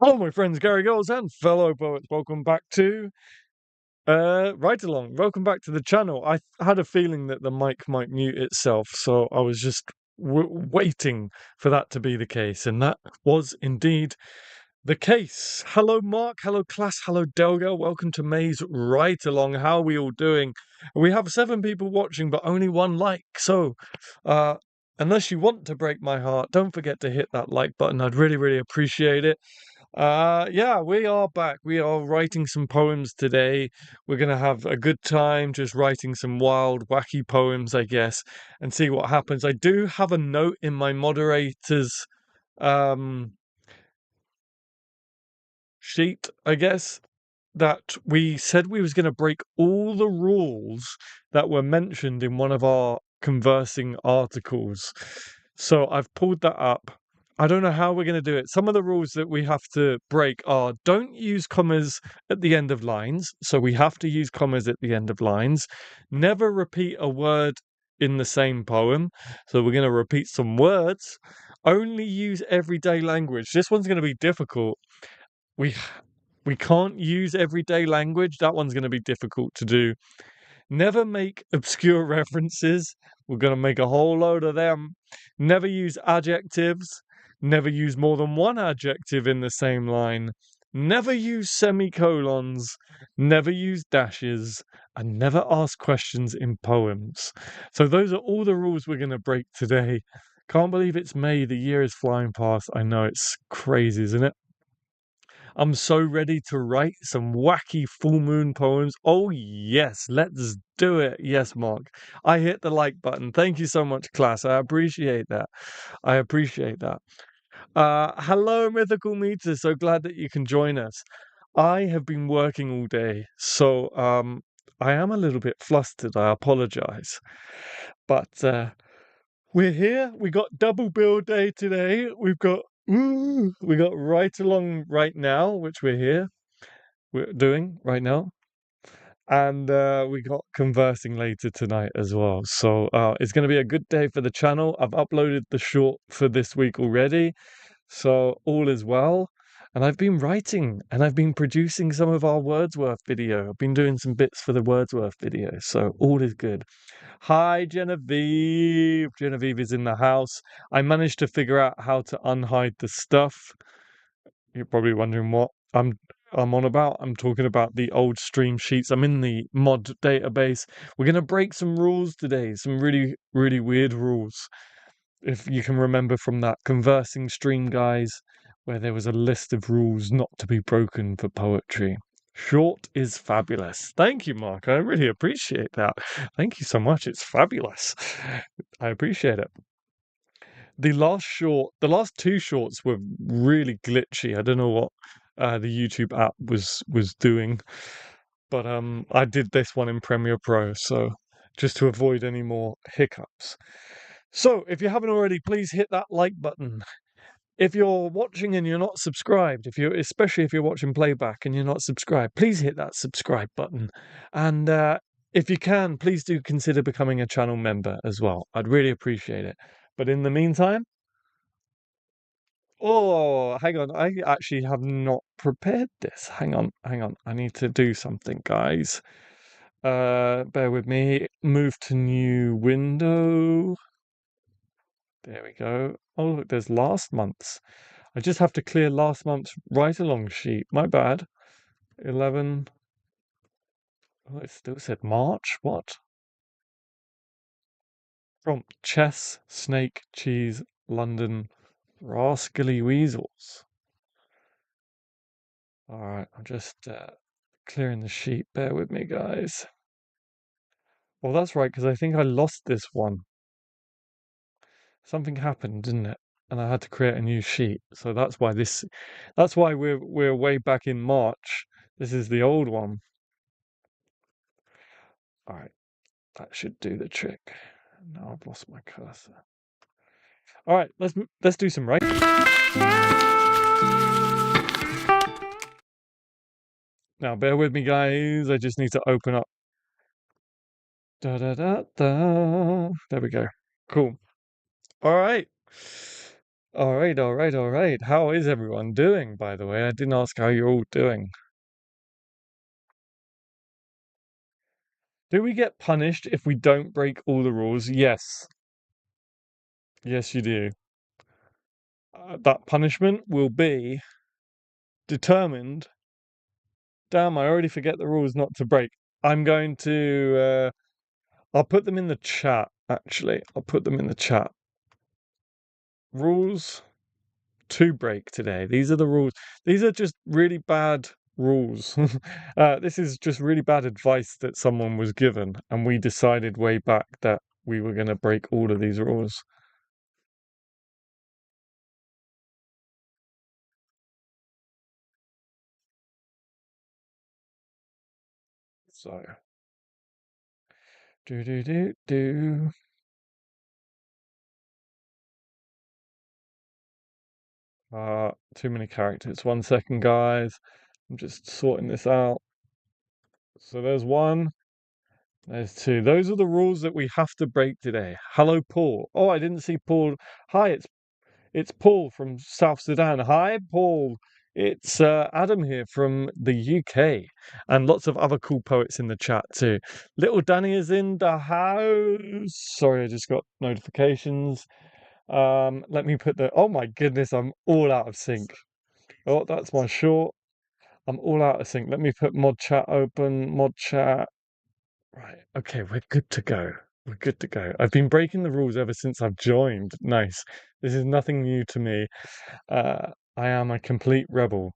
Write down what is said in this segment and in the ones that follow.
Hello, my friends, Gary Girls and fellow poets. Welcome back to Right Along. Welcome back to the channel. I had a feeling that the mic might mute itself, so I was just waiting for that to be the case, and that was indeed the case. Hello, Mark. Hello, class. Hello, Delga. Welcome to May's Right Along. How are we all doing? We have 7 people watching, but only 1 like. So, uh, unless you want to break my heart, don't forget to hit that like button. I'd really, really appreciate it. Yeah, we are back. We are writing some poems today. We're going to have a good time just writing some wild, wacky poems, I guess, and see what happens. I do have a note in my moderator's um, sheet, I guess, that we said we was going to break all the rules that were mentioned in one of our conversing articles. So I've pulled that up. I don't know how we're going to do it. Some of the rules that we have to break are don't use commas at the end of lines. So we have to use commas at the end of lines. Never repeat a word in the same poem. So we're going to repeat some words. Only use everyday language. This one's going to be difficult. We we can't use everyday language. That one's going to be difficult to do. Never make obscure references. We're going to make a whole load of them. Never use adjectives. Never use more than one adjective in the same line. Never use semicolons. Never use dashes. And never ask questions in poems. So those are all the rules we're going to break today. Can't believe it's May. The year is flying past. I know, it's crazy, isn't it? I'm so ready to write some wacky full moon poems. Oh, yes, let's do it. Yes, Mark. I hit the like button. Thank you so much, class. I appreciate that. I appreciate that. Hello, Mythical Meter. So glad that you can join us. I have been working all day, so I am a little bit flustered. I apologize. But we're here. We got double bill day today. We got Right Along right now, which we're doing right now, and we got conversing later tonight as well. So it's going to be a good day for the channel. I've uploaded the short for this week already, so all is well. And I've been writing and I've been producing some of our Wordsworth video. I've been doing some bits for the Wordsworth video, so all is good. Hi, Genevieve. Genevieve is in the house. I managed to figure out how to unhide the stuff. You're probably wondering what I'm on about. I'm talking about the old stream sheets. I'm in the mod database. We're gonna break some rules today, some really, really weird rules. If you can remember from that conversing stream, guys, where there was a list of rules not to be broken for poetry. Short is fabulous. Thank you, Mark. I really appreciate that. Thank you so much. It's fabulous. I appreciate it. The last 2 shorts were really glitchy. I don't know what the YouTube app was doing, but I did this one in Premiere Pro, so just to avoid any more hiccups. So if you haven't already, please hit that like button. If you're watching and you're not subscribed, especially if you're watching playback and you're not subscribed, please hit that subscribe button. And if you can, please do consider becoming a channel member as well. I'd really appreciate it. But in the meantime, oh, hang on. I actually have not prepared this. Hang on, hang on. I need to do something, guys. Bear with me. Move to new window. There we go. Oh, look, there's last month's. I just have to clear last month's right along sheet. My bad. 11. Oh, it still said March. What? Prompt chess, snake, cheese, London, rascally weasels. All right, I'm just clearing the sheet. Bear with me, guys. Well, that's right, because I think I lost this one. Something happened, didn't it? And I had to create a new sheet. So that's why we're way back in March. This is the old one. All right, that should do the trick. Now I've lost my cursor. All right, let's do some writing. Now, bear with me, guys. I just need to open up. Da da da da. There we go. Cool. All right. All right, all right, all right. How is everyone doing, by the way? I didn't ask how you're all doing. Do we get punished if we don't break all the rules? Yes. Yes, you do. That punishment will be determined. Damn, I already forget the rules not to break. I'm going to, I'll put them in the chat, actually. I'll put them in the chat. Rules to break today. These are the rules. These are just really bad rules. This is just really bad advice that someone was given, and we decided way back that we were going to break all of these rules. So, do do do do. Too many characters. 1 second, guys. I'm just sorting this out. So there's one. There's two. Those are the rules that we have to break today. Hello, Paul. Oh, I didn't see Paul. Hi, it's Paul from South Sudan. Hi, Paul. It's Adam here from the UK, and lots of other cool poets in the chat too. Little Danny is in the house. Sorry, I just got notifications. Let me put the. Oh my goodness, I'm all out of sync. Oh, that's my short. I'm all out of sync. Let me put mod chat open. Mod chat. Right. Okay, we're good to go. We're good to go. I've been breaking the rules ever since I've joined. Nice. This is nothing new to me. I am a complete rebel.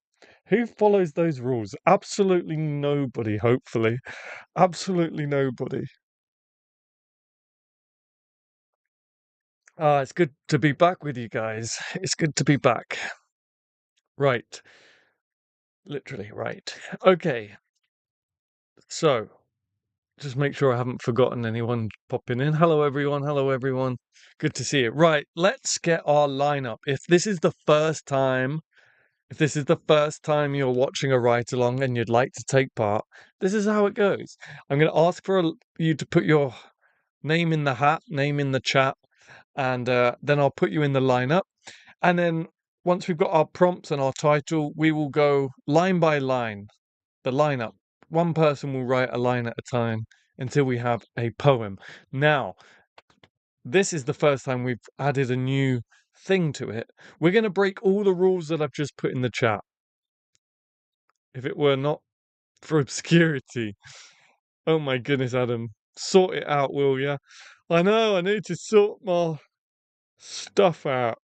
Who follows those rules? Absolutely nobody, hopefully. Absolutely nobody. It's good to be back with you guys. It's good to be back. Right. Literally, right. Okay. So, just make sure I haven't forgotten anyone popping in. Hello, everyone. Hello, everyone. Good to see you. Right, let's get our lineup. If this is the first time you're watching a ride along and you'd like to take part, this is how it goes. I'm going to ask for you to put your name in the hat, name in the chat, and then I'll put you in the lineup. And then once we've got our prompts and our title, we will go line by line, the lineup. One person will write a line at a time until we have a poem. Now, this is the first time we've added a new thing to it. We're going to break all the rules that I've just put in the chat. If it were not for obscurity. Oh my goodness, Adam. Sort it out, will ya? I know, I need to sort my stuff out.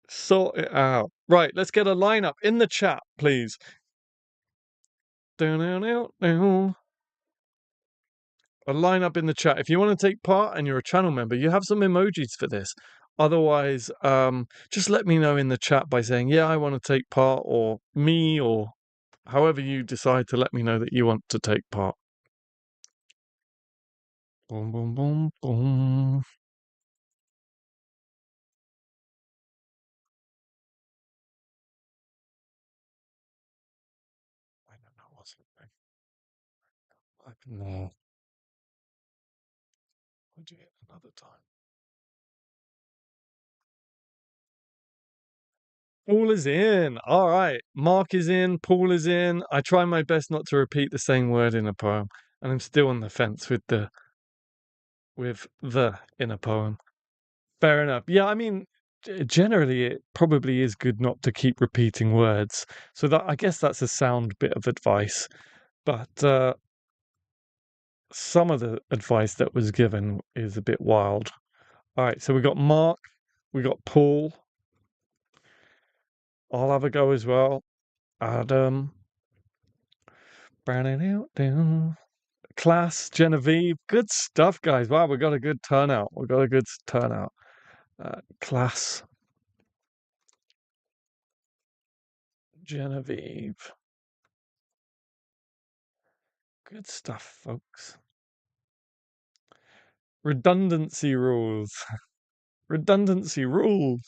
Sort it out. Right, let's get a lineup in the chat, please. A lineup in the chat. If you want to take part and you're a channel member, you have some emojis for this. Otherwise, just let me know in the chat by saying, yeah, I want to take part, or me, or however you decide to let me know that you want to take part. Boom, boom, boom, boom. I don't know what's happening. I can I'll do it another time. Paul is in. All right. Mark is in. Paul is in. I try my best not to repeat the same word in a poem, and I'm still on the fence with the in a poem. Fair enough. Yeah, I mean, generally it probably is good not to keep repeating words. So that I guess that's a sound bit of advice. But some of the advice that was given is a bit wild. All right, so we got Mark, we got Paul. I'll have a go as well. Adam. Class, Genevieve. Good stuff, guys. Wow, we got a good turnout. We got a good turnout. Class, Genevieve. Good stuff, folks. Redundancy rules. Redundancy rules.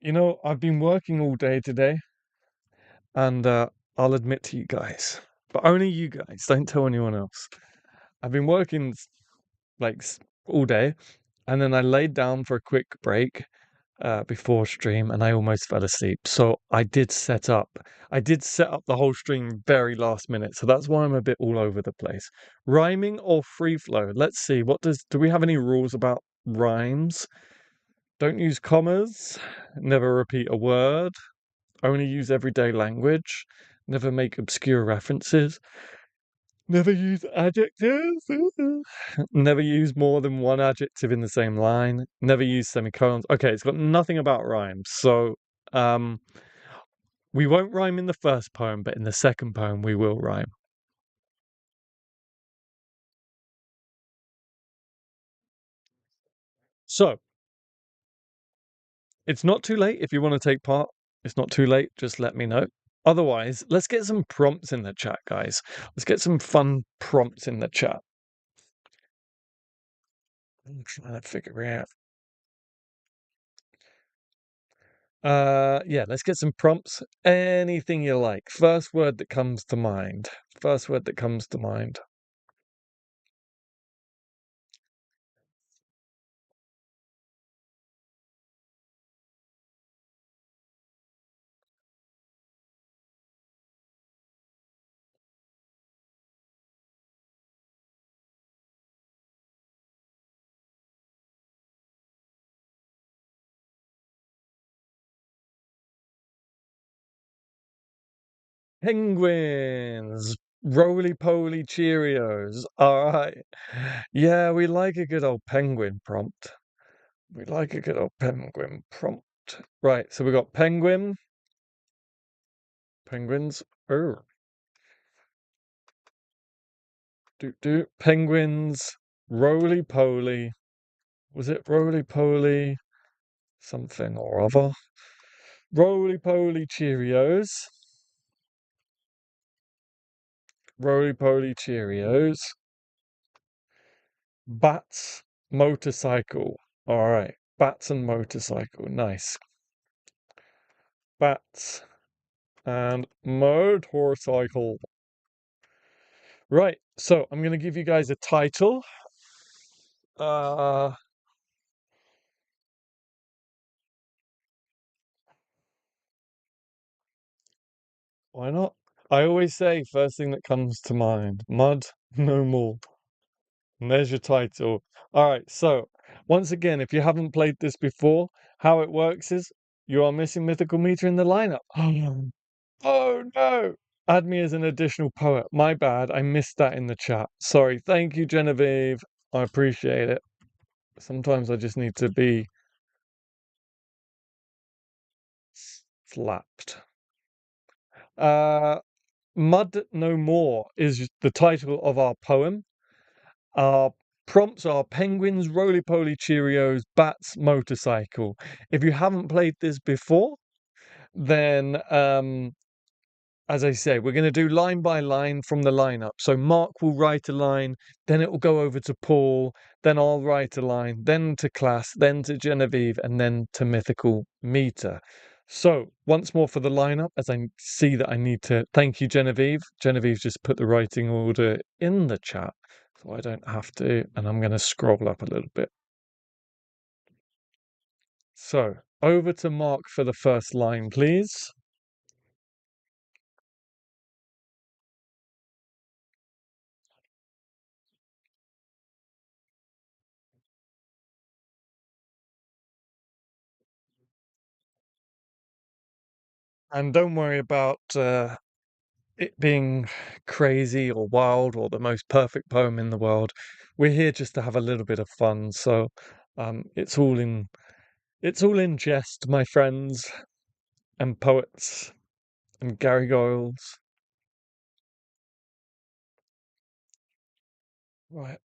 You know, I've been working all day today, and I'll admit to you guys, but only you guys. Don't tell anyone else. I've been working like all day, and then I laid down for a quick break before stream, and I almost fell asleep. So I did set up the whole stream very last minute. So that's why I'm a bit all over the place. Rhyming or free flow? Let's see. Do we have any rules about rhymes? Don't use commas. Never repeat a word. Only use everyday language. Never make obscure references. Never use adjectives. Never use more than one adjective in the same line. Never use semicolons. Okay, it's got nothing about rhymes. So, um, we won't rhyme in the first poem, but in the second poem, we will rhyme. So, it's not too late if you want to take part. It's not too late. Just let me know. Otherwise, let's get some prompts in the chat, guys. Let's get some fun prompts in the chat. I'm trying to figure it out. Yeah, let's get some prompts. Anything you like. First word that comes to mind. First word that comes to mind. Penguins. Roly poly Cheerios. All right. Yeah, we like a good old penguin prompt. We like a good old penguin prompt. Right, so we got penguin, penguins. Oh, penguins, roly poly. Was it roly poly something or other? Roly poly Cheerios. Roly poly Cheerios. Bats, motorcycle. All right, bats and motorcycle. Nice. Bats and motorcycle. Right, so I'm going to give you guys a title. Uh, why not? I always say first thing that comes to mind, mud, no more. And there's your title. All right, so once again, if you haven't played this before, how it works is you are missing Mythical Meter in the lineup. Oh no! Add me as an additional poet. My bad, I missed that in the chat. Sorry. Thank you, Genevieve. I appreciate it. Sometimes I just need to be slapped. Mud No More is the title of our poem. Our prompts are penguins, roly poly Cheerios, bats, motorcycle. If you haven't played this before, then as I say, we're going to do line by line from the lineup. So Mark will write a line, then it will go over to Paul, then I'll write a line, then to Class, then to Genevieve, and then to Mythical Meter. So once more for the lineup, as I see that I need to thank you, Genevieve. Genevieve just put the writing order in the chat, so I don't have to, and I'm going to scroll up a little bit. So over to Mark for the first line, please. And don't worry about it being crazy or wild or the most perfect poem in the world. We're here just to have a little bit of fun. So it's all in jest, my friends and poets and Gary Goyles. Right.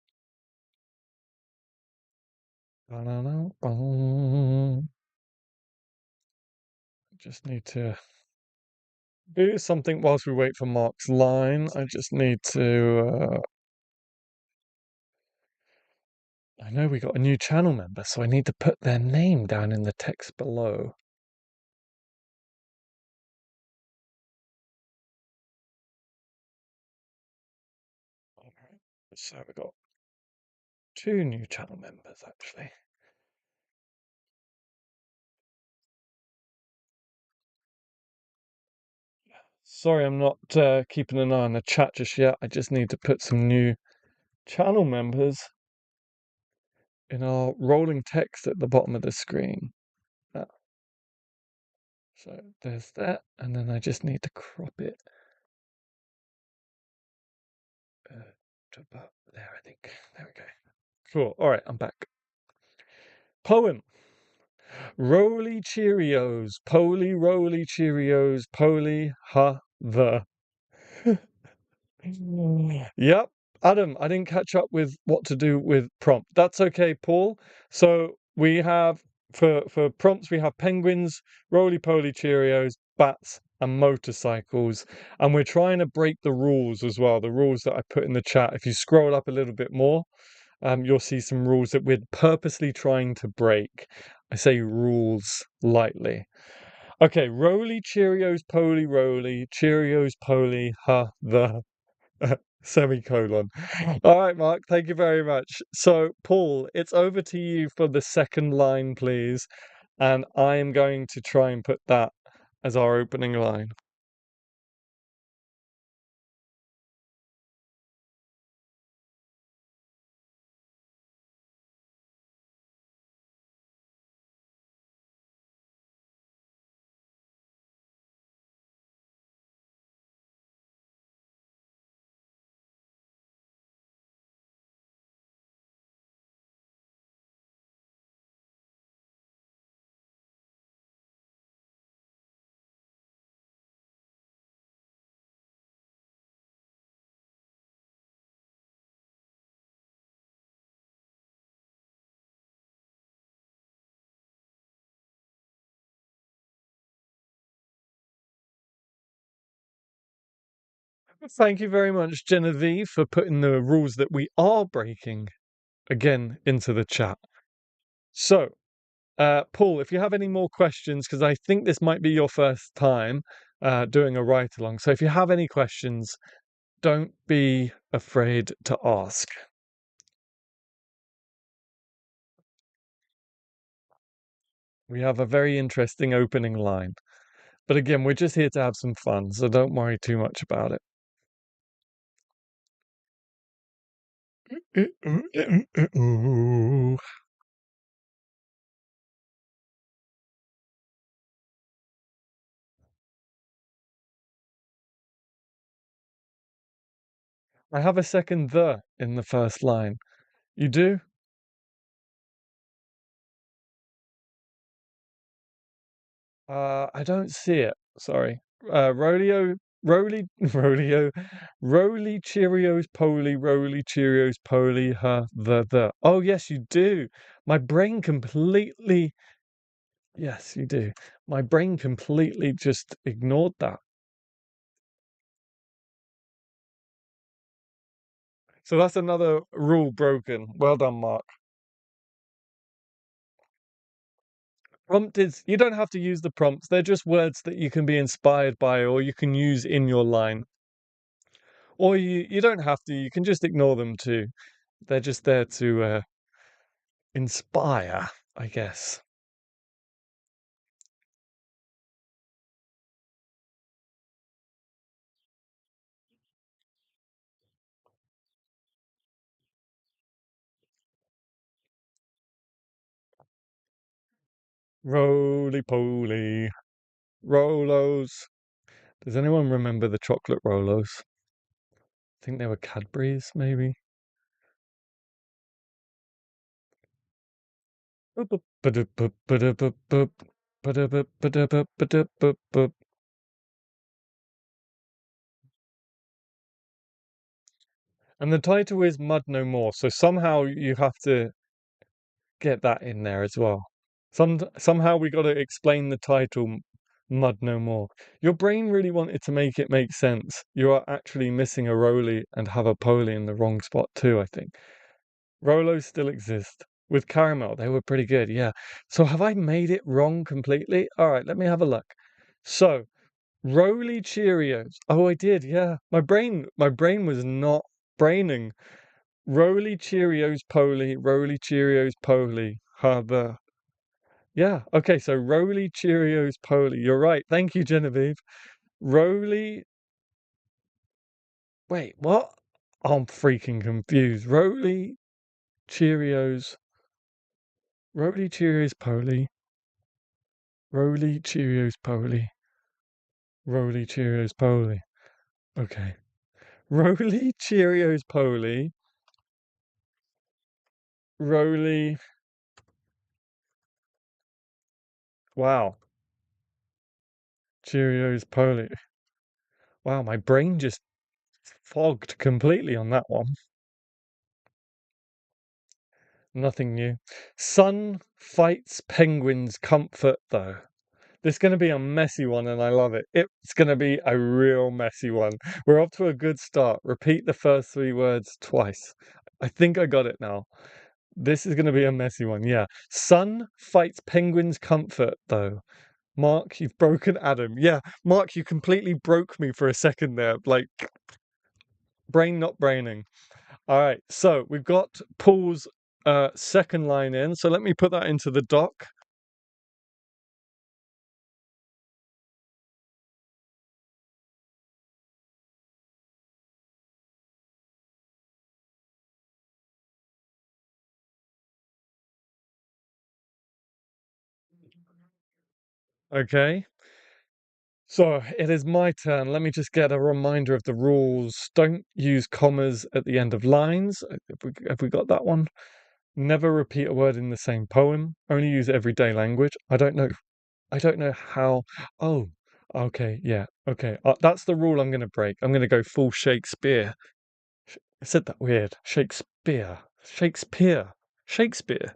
Just need to do something whilst we wait for Mark's line. I just need to I know we got a new channel member, so I need to put their name down in the text below. So we've got 2 new channel members, actually. Sorry, I'm not keeping an eye on the chat just yet. I just need to put some new channel members in our rolling text at the bottom of the screen. So there's that, and then I just need to crop it to about there, I think. There we go. Cool. All right, I'm back. Poem. Roly Cheerios, poly roly Cheerios, poly ha the. Yep. Adam, I didn't catch up with what to do with prompt. That's okay, Paul. So we have for prompts we have penguins, roly poly Cheerios, bats, and motorcycles. And we're trying to break the rules as well, the rules that I put in the chat. If you scroll up a little bit more, you'll see some rules that we're purposely trying to break. I say rules lightly. Okay, roly Cheerios, poly roly, Cheerios, poly, ha the semicolon. All right, Mark, thank you very much. So, Paul, it's over to you for the second line, please. And I am going to try and put that as our opening line. Thank you very much, Genevieve, for putting the rules that we are breaking again into the chat. So, Paul, if you have any more questions, because I think this might be your first time doing a write along. So, if you have any questions, don't be afraid to ask. We have a very interesting opening line. But again, we're just here to have some fun, so don't worry too much about it. I have a second the in the first line. You do? I don't see it. Sorry. Rodeo, Roly, Rodeo, Roly Cheerios, Poly, Roly Cheerios, Poly, the. Oh, yes, you do. My brain completely. Yes, you do. My brain completely just ignored that. So that's another rule broken. Well done, Mark. Prompt is, you don't have to use the prompts. They're just words that you can be inspired by or you can use in your line. Or you don't have to, you can just ignore them too. They're just there to inspire, I guess. Roly poly. Rolos. Does anyone remember the chocolate Rolos? I think they were Cadbury's, maybe. And the title is Mud No More, so somehow you have to get that in there as well. Somehow we got to explain the title Mud No More. Your brain really wanted to make it make sense. You are actually missing a Roly and have a Poly in the wrong spot too, I think. Rolos still exist. With caramel, they were pretty good, yeah. So have I made it wrong completely? All right, let me have a look. So, Roly Cheerios. Oh, I did, yeah. My brain was not braining. Roly Cheerios Poly, Roly Cheerios Poly. The yeah, okay, so Roly Cheerios Poly. You're right. Thank you, Genevieve. Roly. Wait, what? I'm freaking confused. Cheerios. Roly Cheerios Poly. Roly Cheerios Poly. Roly Cheerios Poly. Okay. Roly Cheerios Poly. Roly. Wow. Cheerios Poly. Wow, my brain just fogged completely on that one. Nothing new. Sun fights penguins comfort though. This is going to be a messy one and I love it. It's going to be a real messy one. We're off to a good start. Repeat the first three words twice. I think I got it now. This is going to be a messy one. Yeah. Sun fights penguins comfort though. Mark, you've broken Adam. Yeah, Mark, you completely broke me for a second there. Like, brain not braining. All right, so we've got Paul's second line in. So let me put that into the doc. Okay. So it is my turn. Let me just get a reminder of the rules. Don't use commas at the end of lines. Have we got that one? Never repeat a word in the same poem. Only use everyday language. I don't know. I don't know how. Oh, okay. Yeah. Okay. That's the rule I'm going to break. I'm going to go full Shakespeare. I said that weird. Shakespeare. Shakespeare. Shakespeare.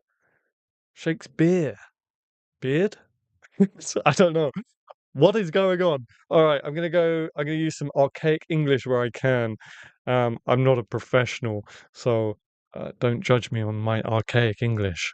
Shakespeare. Beard? I don't know. What is going on? All right, I'm gonna use some archaic English where I can. I'm not a professional, so don't judge me on my archaic English.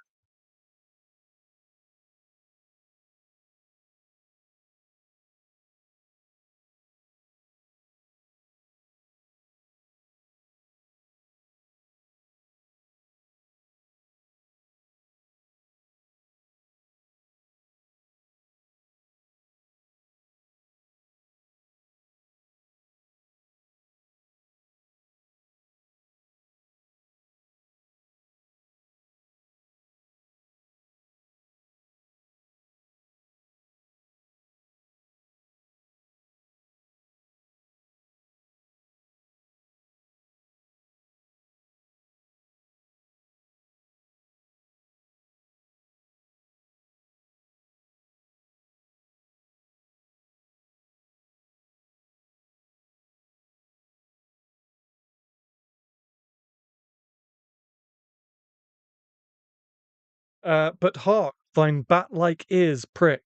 But hark, thine bat-like ears prick.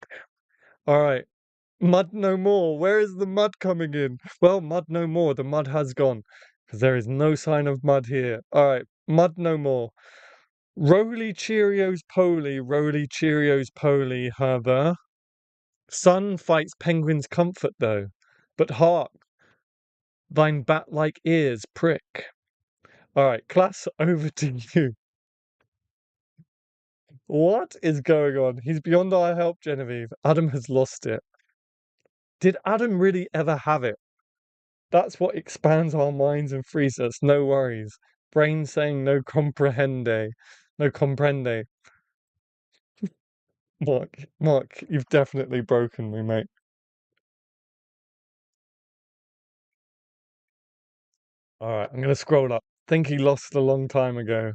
All right, mud no more. Where is the mud coming in? Well, mud no more. The mud has gone, because there is no sign of mud here. All right, mud no more. Roly Cheerios Poly, Roly Cheerios Poly, Heather. Sun fights penguin's comfort though. But hark, thine bat-like ears prick. All right, class, over to you. What is going on? He's beyond our help, Genevieve. Adam has lost it. Did Adam really ever have it? That's what expands our minds and frees us. No worries. Brain saying no comprehende. No comprende. Mark, you've definitely broken me, mate. All right, I'm gonna scroll up. Think he lost a long time ago.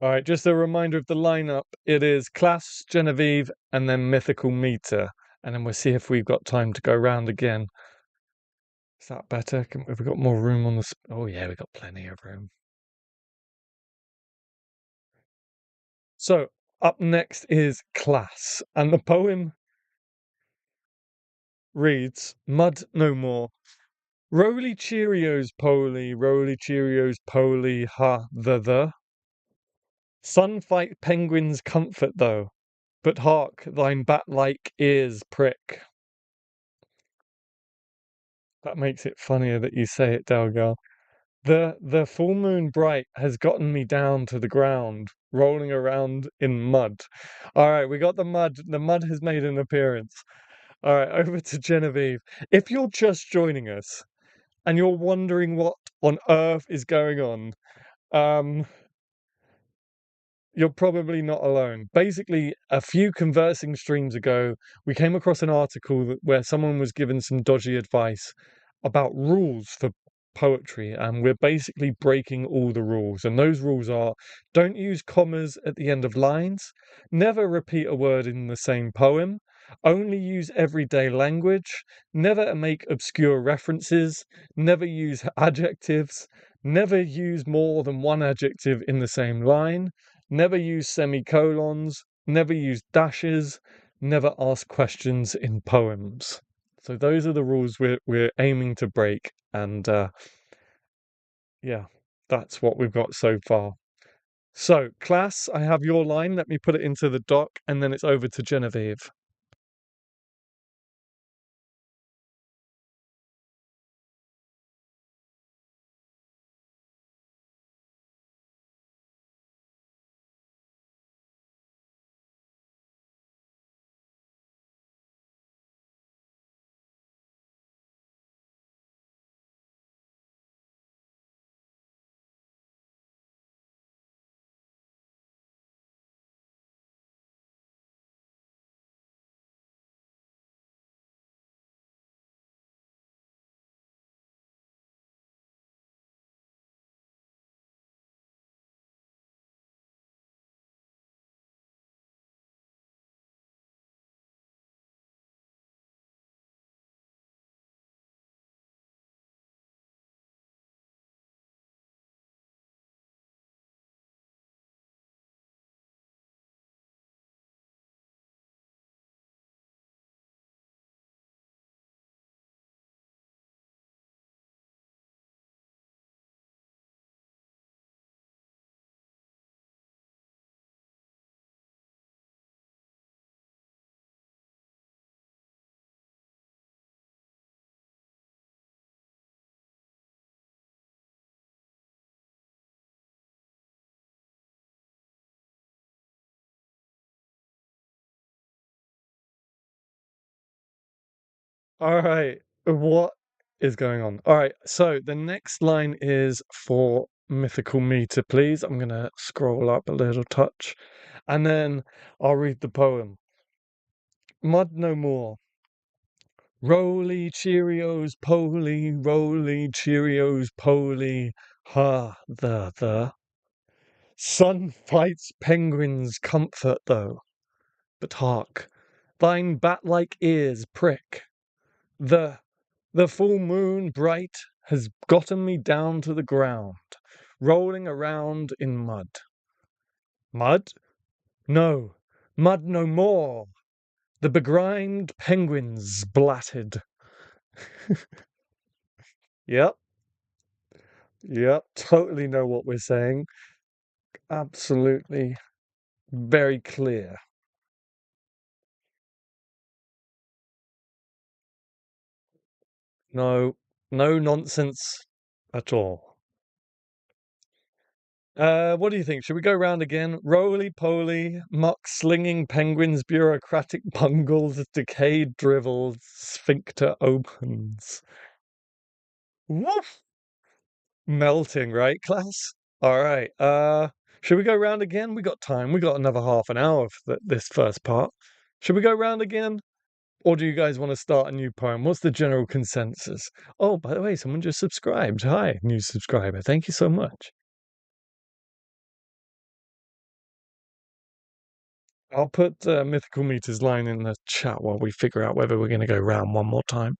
All right, just a reminder of the lineup. It is Class, Genevieve, and then Mythical Meter. And then we'll see if we've got time to go round again. Is that better? Have we got more room on the... Oh, yeah, we've got plenty of room. So, up next is Class. And the poem reads, Mud no more. Roly Cheerios, Poly, Roly Cheerios, Poly, ha, the. Sun fight penguins comfort, though. But hark, thine bat-like ears prick. That makes it funnier that you say it, Delgar. The full moon bright has gotten me down to the ground, rolling around in mud. All right, we got the mud. The mud has made an appearance. All right, over to Genevieve. If you're just joining us and you're wondering what on earth is going on, um, you're probably not alone. Basically, a few conversing streams ago, we came across an article where someone was given some dodgy advice about rules for poetry, and we're basically breaking all the rules. And those rules are: don't use commas at the end of lines, never repeat a word in the same poem, only use everyday language, never make obscure references, never use adjectives, never use more than one adjective in the same line, never use semicolons, never use dashes, never ask questions in poems. So those are the rules we're aiming to break, and yeah, that's what we've got so far. So, class, I have your line. Let me put it into the doc, and then it's over to Genevieve. All right, what is going on? All right, so the next line is for Mythical Meter, please. I'm gonna scroll up a little touch, and then I'll read the poem. Mud no more. Roly Cheerios poly, roly Cheerios poly, ha the. Sun fights penguins comfort though, but hark, thine bat-like ears prick. The the full moon bright has gotten me down to the ground, rolling around in mud. Mud? No, mud no more. The begrimed penguins blatted. Yep, yep, totally know what we're saying. Absolutely very clear. No, no nonsense at all. What do you think? Should we go round again? Roly poly, muck slinging penguins, bureaucratic bungles, decayed drivels, sphincter opens. Woof! Melting, right, class? All right. Should we go round again? We got time. We got another half an hour for this first part. Should we go round again? Or do you guys want to start a new poem? What's the general consensus? Oh, by the way, someone just subscribed. Hi, new subscriber. Thank you so much. I'll put Mythical Meter's line in the chat while we figure out whether we're going to go round one more time.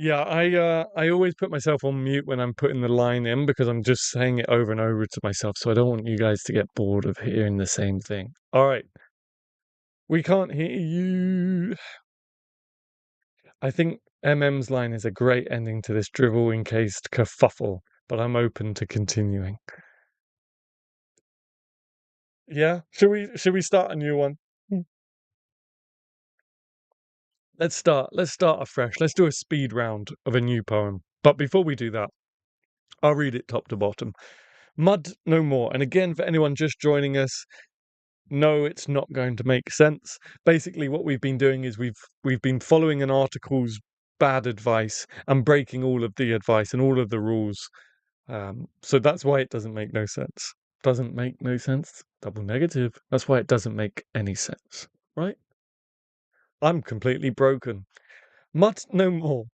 Yeah, I always put myself on mute when I'm putting the line in because I'm just saying it over and over to myself, so I don't want you guys to get bored of hearing the same thing. All right, we can't hear you. I think MM's line is a great ending to this drivel-encased kerfuffle, but I'm open to continuing. Yeah, should we start a new one? Let's start afresh. Let's do a speed round of a new poem. But before we do that, I'll read it top to bottom. Mud no more. And again, for anyone just joining us, no, it's not going to make sense. Basically, what we've been doing is we've been following an article's bad advice and breaking all of the advice and all of the rules. So that's why it doesn't make no sense. Doesn't make no sense. Double negative. That's why it doesn't make any sense. Right? I'm completely broken. Mud no more.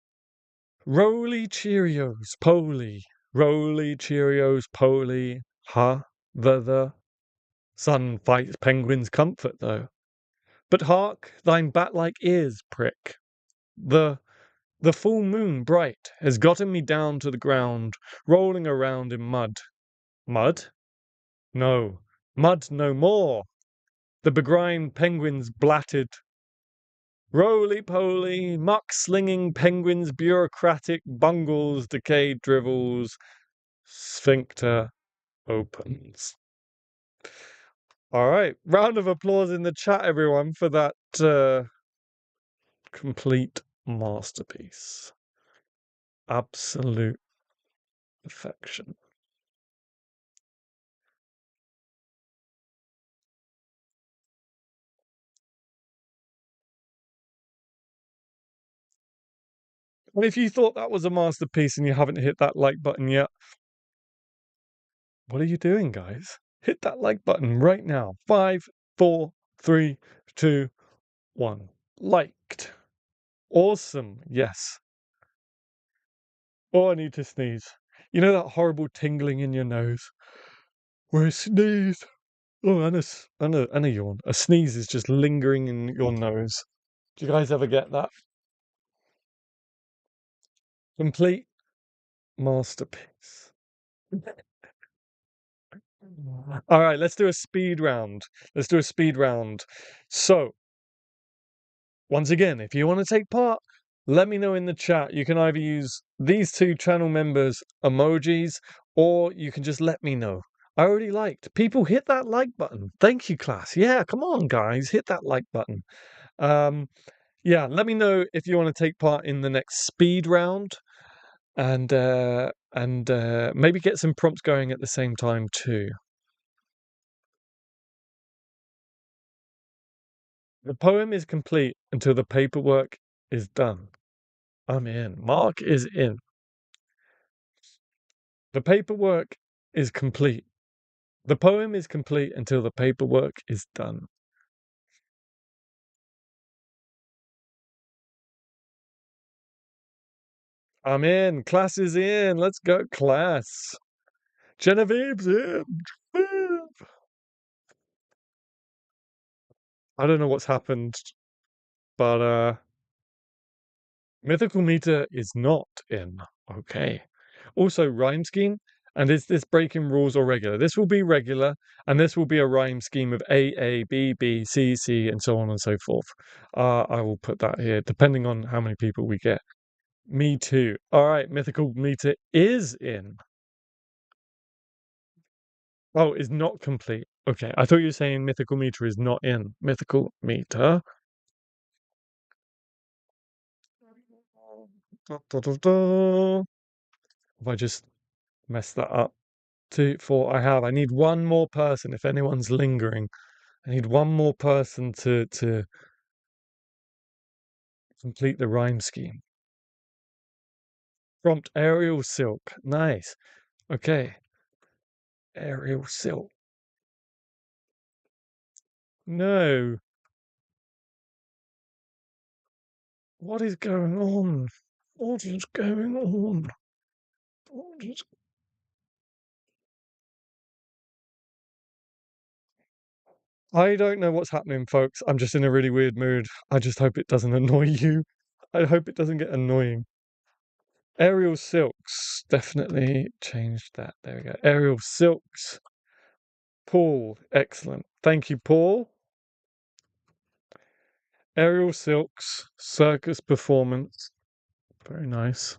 Roly Cheerios, Poly. Roly Cheerios, Poly. Ha, the. Sun fights penguin's comfort, though. But hark, thine bat-like ears prick. The the full moon bright has gotten me down to the ground, rolling around in mud. Mud? No, mud no more. The begrimed penguins blatted. Roly-poly, muck-slinging penguins, bureaucratic bungles, decayed drivels, sphincter opens. All right, round of applause in the chat, everyone, for that complete masterpiece. Absolute perfection. And if you thought that was a masterpiece and you haven't hit that like button yet, what are you doing, guys? Hit that like button right now. 5, 4, 3, 2, 1. Liked. Awesome. Yes. Oh, I need to sneeze. You know that horrible tingling in your nose? Where I sneeze. Oh, and a yawn. A sneeze is just lingering in your nose. Do you guys ever get that? Complete masterpiece. All right, let's do a speed round. Let's do a speed round. So, once again, if you want to take part, let me know in the chat. You can either use these two channel members' emojis, or you can just let me know. I already liked. People hit that like button. Thank you, class. Yeah, come on, guys, hit that like button. Yeah, let me know if you want to take part in the next speed round, and maybe get some prompts going at the same time too. The poem is complete until the paperwork is done. I'm in. Mark is in. The paperwork is complete. The poem is complete until the paperwork is done. I'm in. Class is in. Let's go, class. Genevieve's in. Genevieve. I don't know what's happened, but Mythical Meter is not in. Okay. Also, rhyme scheme. And is this breaking rules or regular? This will be regular, and this will be a rhyme scheme of A, B, B, C, C, and so on and so forth. I will put that here, depending on how many people we get. Me too. All right, Mythical Meter is in. Oh, is not complete. Okay, I thought you were saying Mythical Meter is not in. Mythical Meter. Da, da, da, da. Have I just messed that up? 2, 4. I have. I need one more person. If anyone's lingering, I need one more person to complete the rhyme scheme. Prompt aerial silk. Nice. Okay. Aerial silk. No. What is going on? What is going on? What is... I don't know what's happening, folks. I'm just in a really weird mood. I just hope it doesn't annoy you. I hope it doesn't get annoying. Aerial silks. Definitely changed that. There we go. Aerial silks. Paul. Excellent. Thank you, Paul. Aerial silks. Circus performance. Very nice.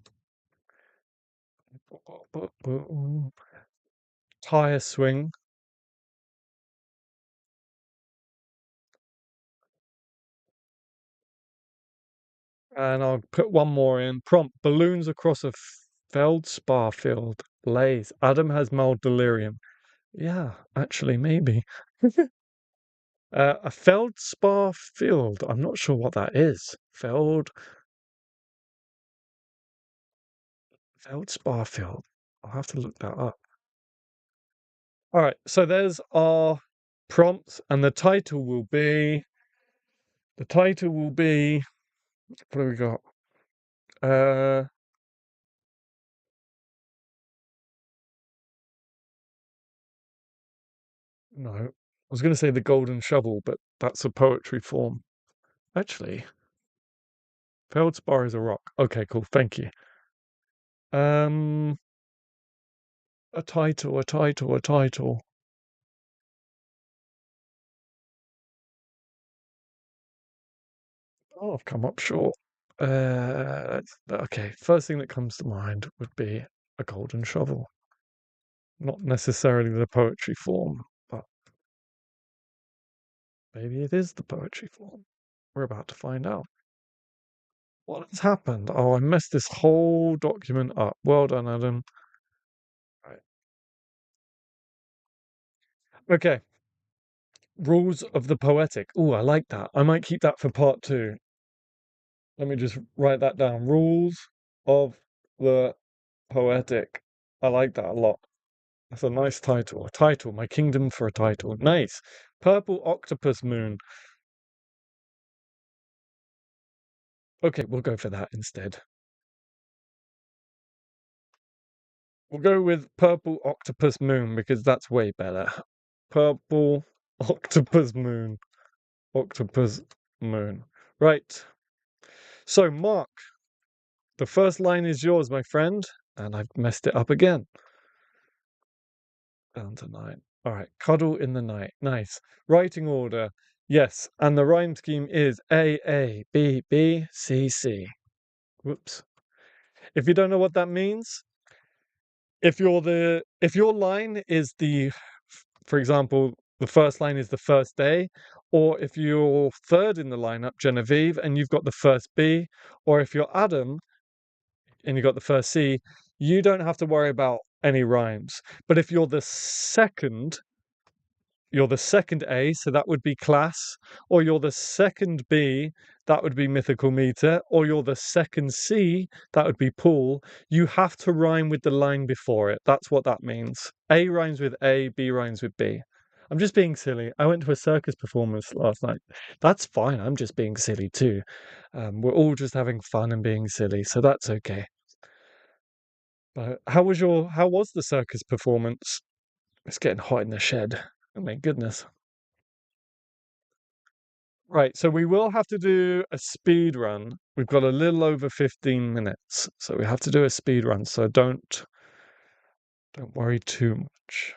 Tire swing. And I'll put one more in. Prompt. Balloons across a feldspar field. Blaze. Adam has mild delirium. Yeah, actually, maybe. A feldspar field. I'm not sure what that is. Feldspar field. I'll have to look that up. All right, so there's our prompts, and the title will be. What do we got? No, I was going to say the Golden Shovel, but that's a poetry form. Actually, feldspar is a rock. Okay, cool. Thank you. Um, a title. Oh, I've come up short. Okay. First thing that comes to mind would be a golden shovel. Not necessarily the poetry form, but maybe it is the poetry form. We're about to find out. What has happened? Oh, I messed this whole document up. Well done, Adam. Right. Okay. Rules of the poetic. Oh, I like that. I might keep that for part 2. Let me just write that down. Rules of the poetic. I like that a lot. That's a nice title. A title. My kingdom for a title. Nice. Purple octopus moon. Okay, we'll go for that instead. We'll go with purple octopus moon because that's way better. Purple octopus moon. Octopus moon. Right. So, Mark, the first line is yours, my friend. And I've messed it up again. Down to 9. All right. Cuddle in the night. Nice. Writing order. Yes. And the rhyme scheme is A, A, B, B, C, C. Whoops. If you don't know what that means, if your line is for example, the first line is the first day, or if you're third in the lineup, Genevieve, and you've got the first B, or if you're Adam and you've got the first C, you don't have to worry about any rhymes. But if you're the second A, so that would be class, or you're the second B, that would be mythical meter, or you're the second C, that would be pool. You have to rhyme with the line before it. That's what that means. A rhymes with A, B rhymes with B. I'm just being silly. I went to a circus performance last night. That's fine. I'm just being silly too. We're all just having fun and being silly, so that's okay. But how was the circus performance? It's getting hot in the shed. Oh my goodness. Right, so we will have to do a speed run. We've got a little over 15 minutes, so we have to do a speed run. So don't worry too much.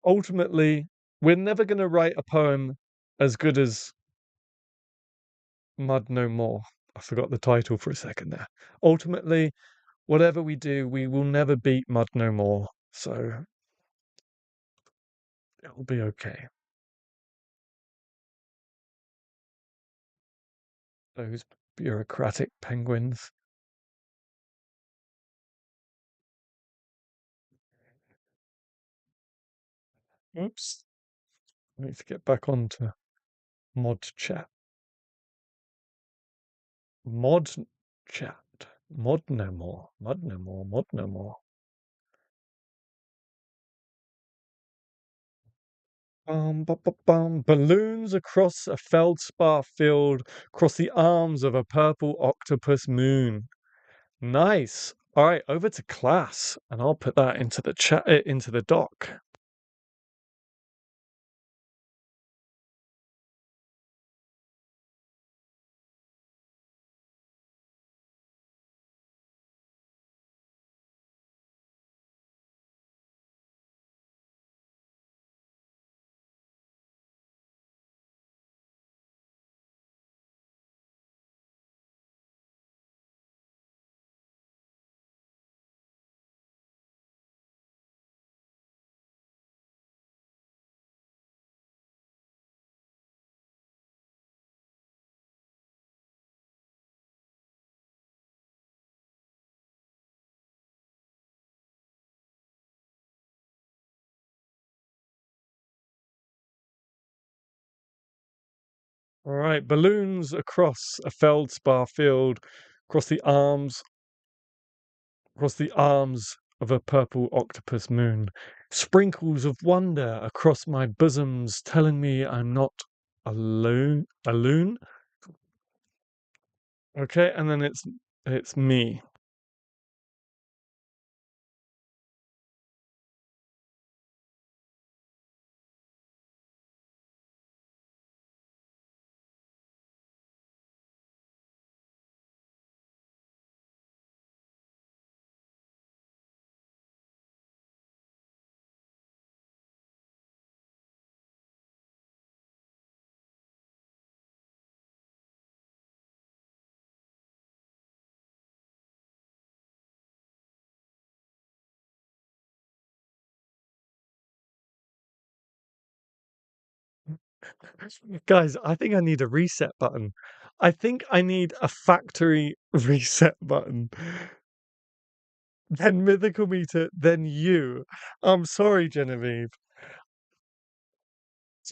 Ultimately, we're never going to write a poem as good as Mud No More. I forgot the title for a second there. Ultimately, whatever we do, we will never beat Mud No More. So it'll be okay. Those bureaucratic penguins. Oops. I need to get back onto mod chat. Mod chat. Mod no more. Mod no more. Mod no more. Balloons across a feldspar field, across the arms of a purple octopus moon. Nice. All right, over to class, and I'll put that into the chat, into the doc. All right, balloons across a feldspar field, across the arms, across the arms of a purple octopus moon. Sprinkles of wonder across my bosoms, telling me I'm not alone. Alone? Okay, and then it's me. Guys, I think I need a reset button. I think I need a factory reset button. Then mythical meter, then you. I'm sorry, Genevieve.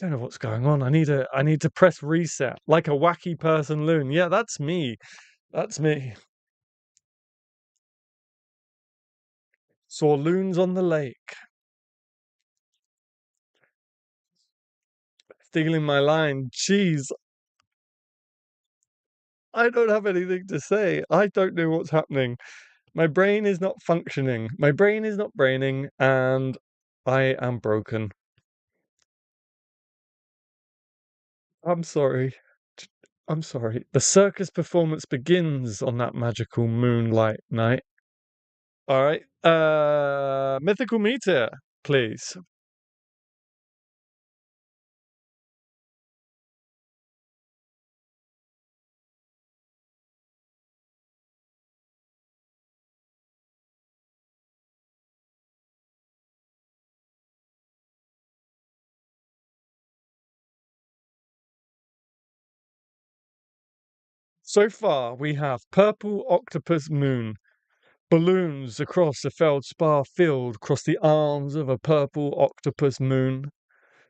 I don't know what's going on. I need to press reset like a wacky person loon. Yeah, that's me. That's me. Saw loons on the lake, stealing my line. Jeez, I don't have anything to say. I don't know what's happening. My brain is not functioning. My brain is not braining, and I am broken. I'm sorry. I'm sorry. The circus performance begins on that magical moonlight night. All right. Mythical meter, please. So far, we have purple octopus moon, balloons across a feldspar field, across the arms of a purple octopus moon.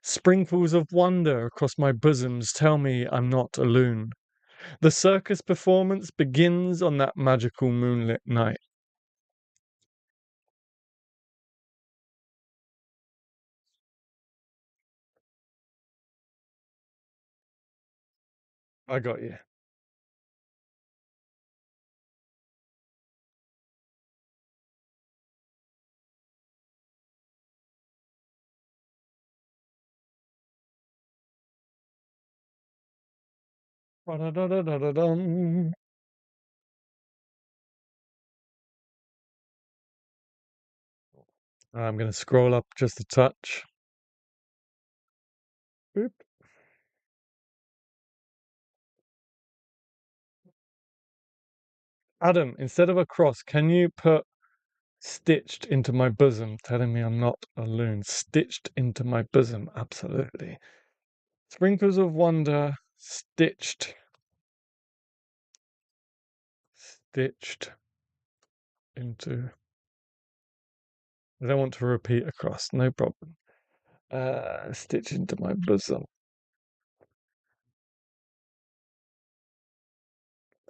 Sprinkles of wonder across my bosoms tell me I'm not a loon. The circus performance begins on that magical moonlit night. I got you. Ba-da-da-da-da-da-dum. I'm going to scroll up just a touch. Boop. Adam, instead of a cross, can you put stitched into my bosom, telling me I'm not a loon? Stitched into my bosom, absolutely. Sprinkles of wonder, stitched into. I don't want to repeat across, no problem. Stitched into my bosom,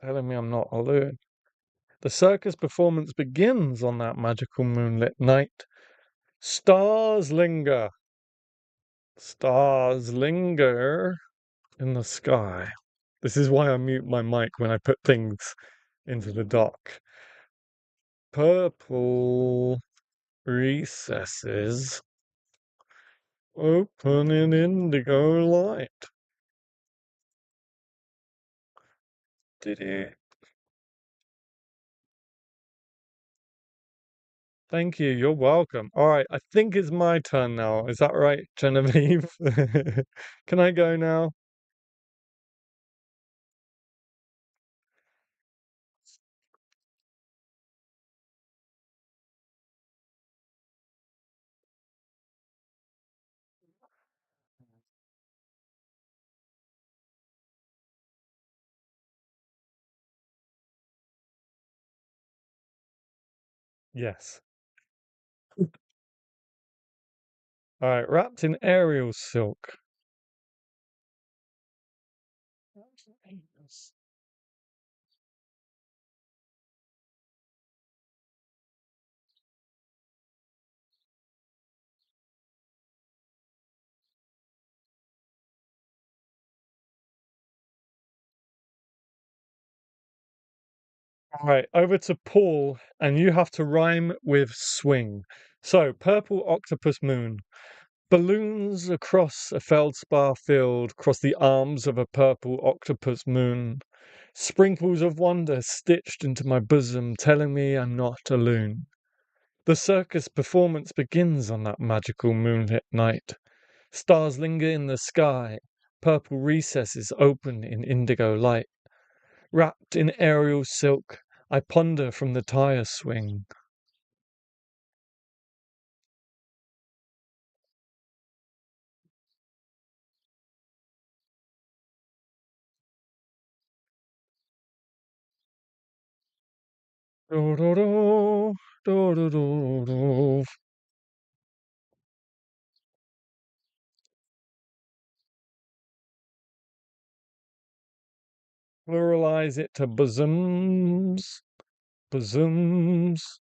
telling me I'm not a loon. The circus performance begins on that magical moonlit night. Stars linger, stars linger in the sky. This is why I mute my mic when I put things into the dock. Purple recesses open in indigo light. Did it? Thank you. You're welcome. All right, I think it's my turn now. Is that right, Genevieve? Can I go now? Yes. All right, wrapped in aerial silk. All right, over to Paul, and you have to rhyme with swing. So, purple octopus moon. Balloons across a feldspar field, cross the arms of a purple octopus moon. Sprinkles of wonder stitched into my bosom, telling me I'm not a loon. The circus performance begins on that magical moonlit night. Stars linger in the sky, purple recesses open in indigo light. Wrapped in aerial silk, I ponder from the tire swing. Do, do, do, do, do, do, do. Pluralize it to bosoms, bosoms.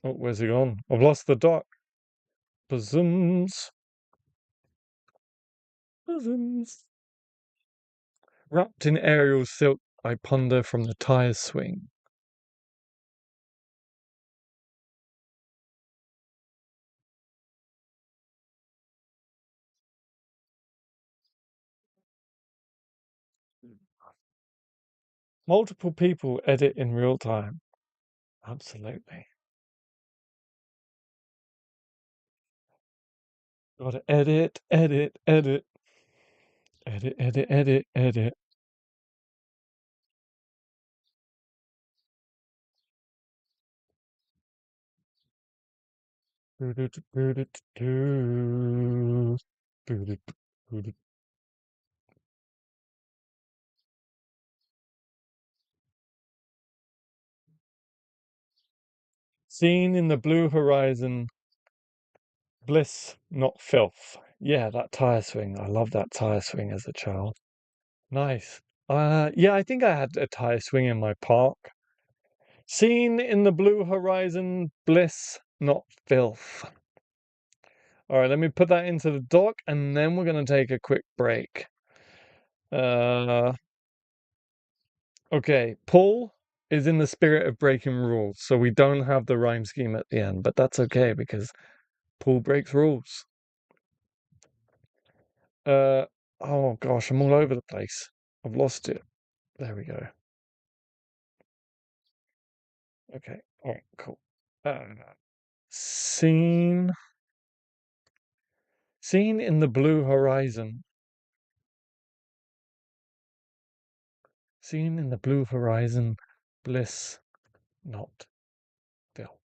Oh, where's he gone? I've lost the dot. Bosoms, bosoms. Wrapped in aerial silk, I ponder from the tire swing. Multiple people edit in real time. Absolutely. Gotta edit, edit, edit. Edit, edit, edit, edit. Seen in the blue horizon, bliss, not filth. Yeah, that tire swing. I love that tire swing as a child. Nice. Yeah, I think I had a tire swing in my park. Seen in the blue horizon, bliss, not filth. All right, let me put that into the doc, and then we're going to take a quick break. Okay, Paul is in the spirit of breaking rules, so we don't have the rhyme scheme at the end, but that's okay because Paul breaks rules. Uh, oh gosh, I'm all over the place. I've lost it. There we go. Okay, all right, cool. Seen, seen in the blue horizon. Seen in the blue horizon, bliss, not Bill.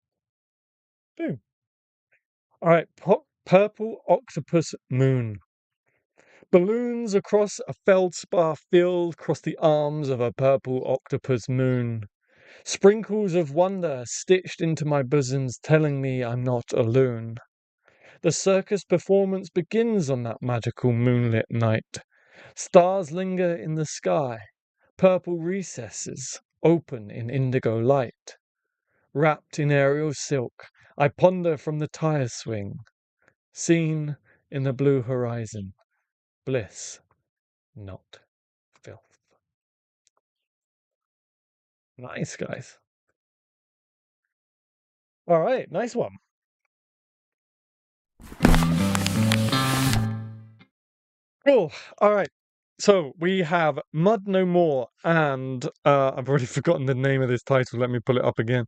Boom. All right, purple octopus moon. Balloons across a feldspar field cross the arms of a purple octopus moon. Sprinkles of wonder stitched into my bosoms, telling me I'm not a loon. The circus performance begins on that magical moonlit night. Stars linger in the sky, purple recesses open in indigo light. Wrapped in aerial silk, I ponder from the tire swing. Seen in the blue horizon, bliss, not filth. Nice, guys. All right, nice one. Cool. All right. So we have Mud No More, and I've already forgotten the name of this title. Let me pull it up again.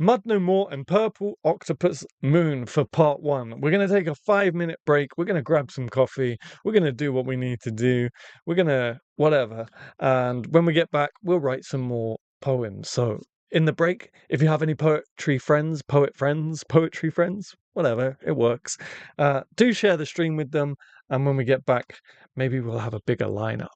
Mud No More and Purple Octopus Moon for part one. We're going to take a 5-minute break. We're going to grab some coffee. We're going to do what we need to do. We're going to whatever. And when we get back, we'll write some more poems. So in the break, if you have any poetry friends, whatever, it works. Do share the stream with them. And when we get back, maybe we'll have a bigger lineup.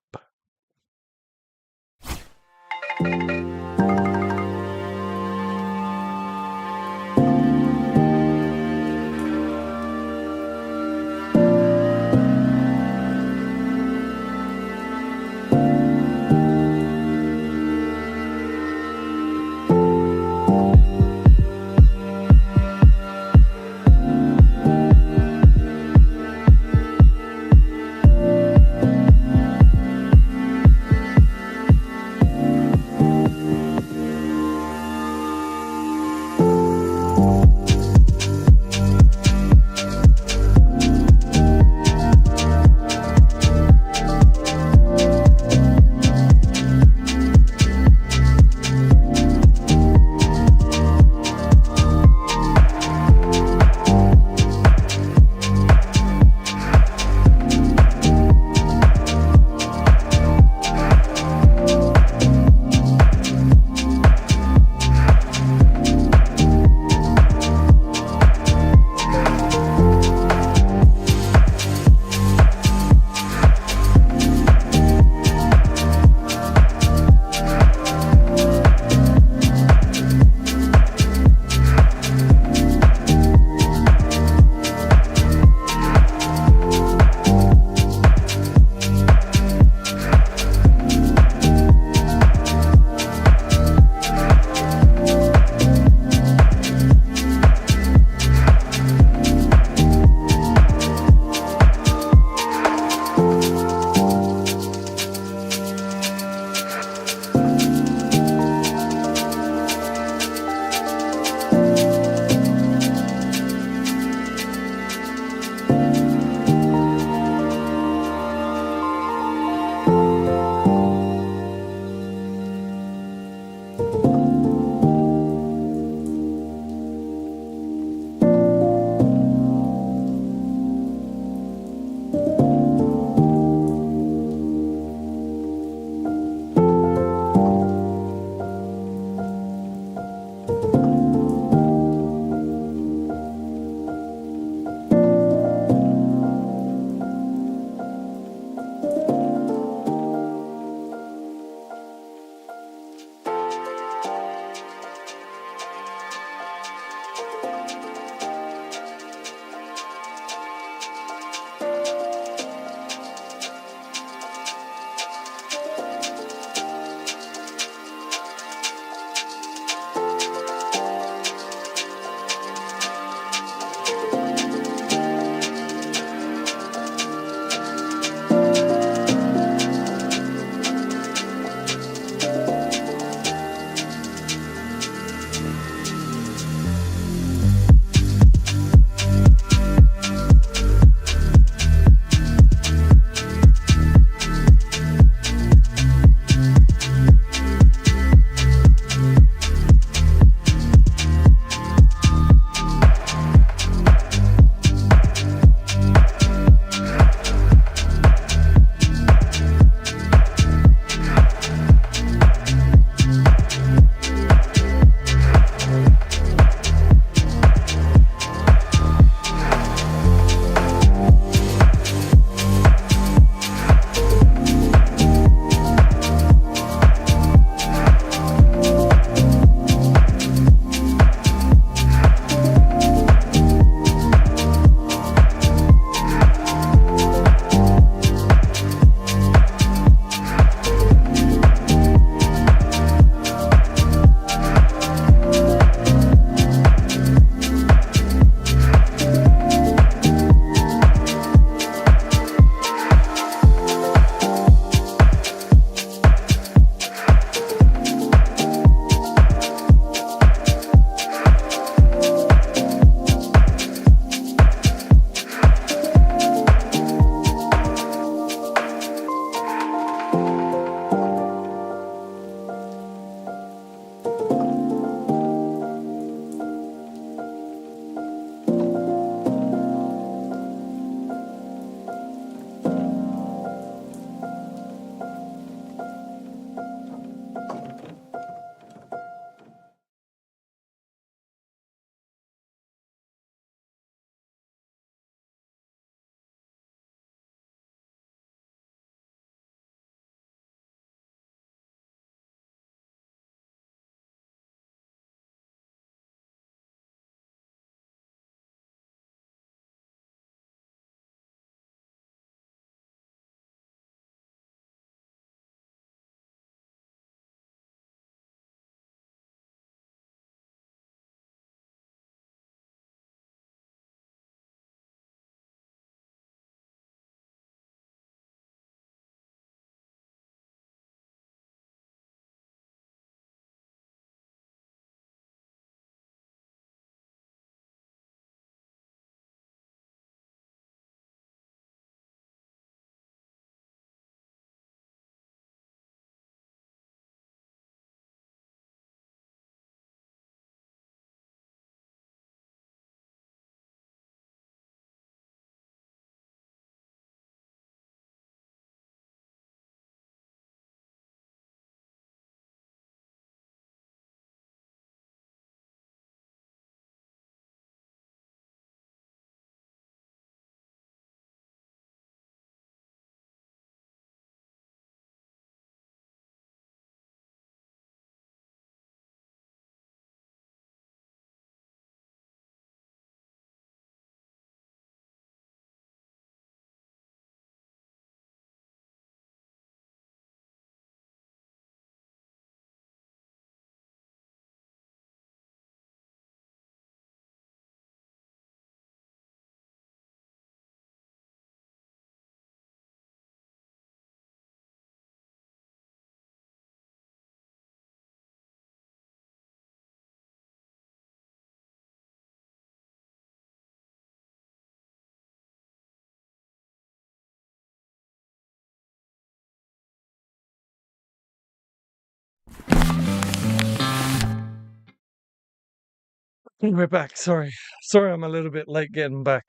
We're back. Sorry, I'm a little bit late getting back.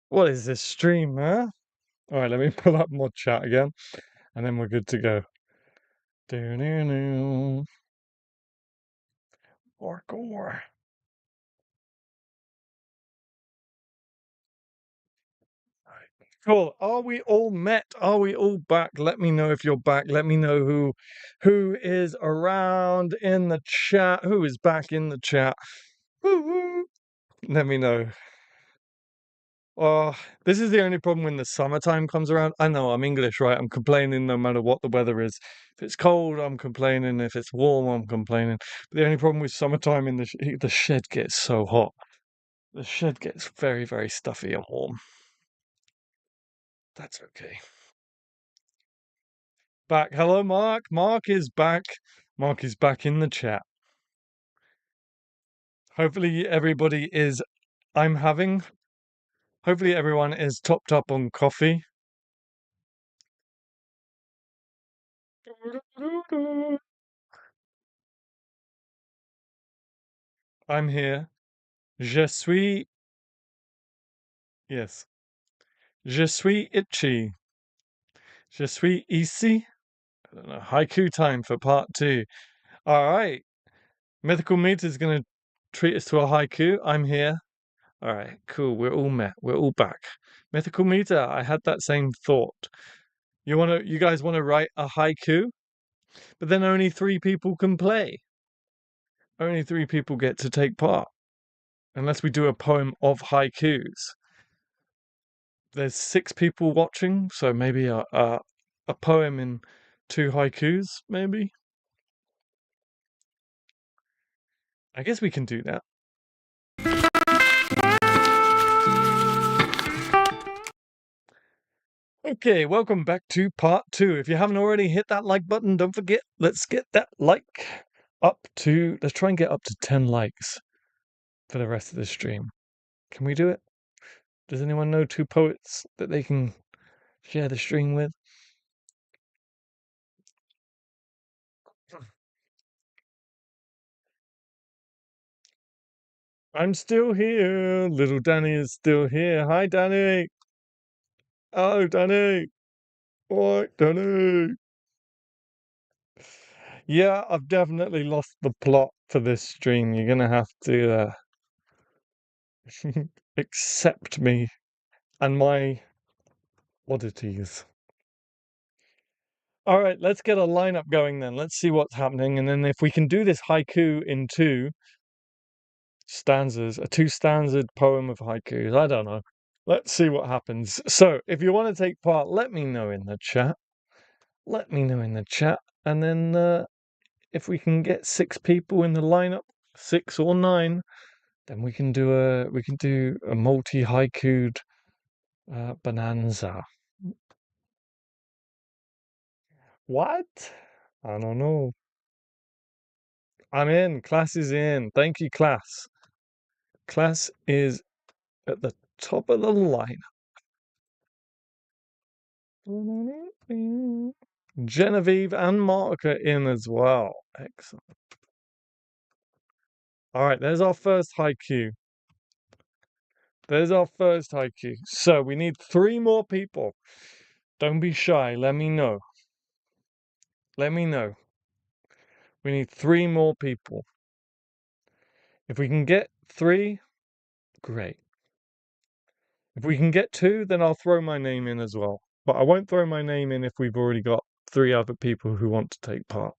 What is this stream, huh? All right, let me pull up mod chat again, and then we're good to go. Do-do-do. Parkour. Cool. Are we all met? Are we all back? Let me know if you're back. Let me know who is around in the chat. Who is back in the chat? Woo-woo. Let me know. Oh, this is the only problem when the summertime comes around. I know I'm English, right? I'm complaining no matter what the weather is. If it's cold, I'm complaining. If it's warm, I'm complaining. But the only problem with summertime in the shed gets so hot. The shed gets very, very stuffy and warm. That's okay. Back. Hello, Mark. Mark is back. Mark is back in the chat. Hopefully everybody is hopefully everyone is topped up on coffee. I'm here. Je suis yes. Je suis itchy. Je suis ici. I don't know. Haiku time for part 2. All right. Mythical Meter is going to treat us to a haiku. I'm here. All right. Cool. We're all met. We're all back. Mythical Meter, I had that same thought. You guys want to write a haiku? But then only 3 people can play. Only 3 people get to take part. Unless we do a poem of haikus. There's 6 people watching, so maybe a poem in 2 haikus, maybe? I guess we can do that. Okay, welcome back to part 2. If you haven't already hit that like button, don't forget, let's get that let's try and get up to 10 likes for the rest of the stream. Can we do it? Does anyone know 2 poets that they can share the stream with? I'm still here. Little Danny is still here. Hi, Danny. Oh, Danny. What, Danny? Yeah, I've definitely lost the plot for this stream. You're gonna have to accept me and my oddities. All right, let's get a lineup going then. Let's see what's happening. And then if we can do this haiku in 2 stanzas, a 2-stanza poem of haikus, I don't know. Let's see what happens. So if you want to take part, let me know in the chat. Let me know in the chat. And then if we can get 6 people in the lineup, 6 or 9, then we can do a multi haikued bonanza. What? I don't know. I'm in. Class is in. Thank you, class. Class is at the top of the line. Genevieve and Mark are in as well. Excellent. All right, there's our first haiku. There's our first haiku. So we need 3 more people. Don't be shy. Let me know. Let me know. We need 3 more people. If we can get 3, great. If we can get 2, then I'll throw my name in as well. But I won't throw my name in if we've already got 3 other people who want to take part.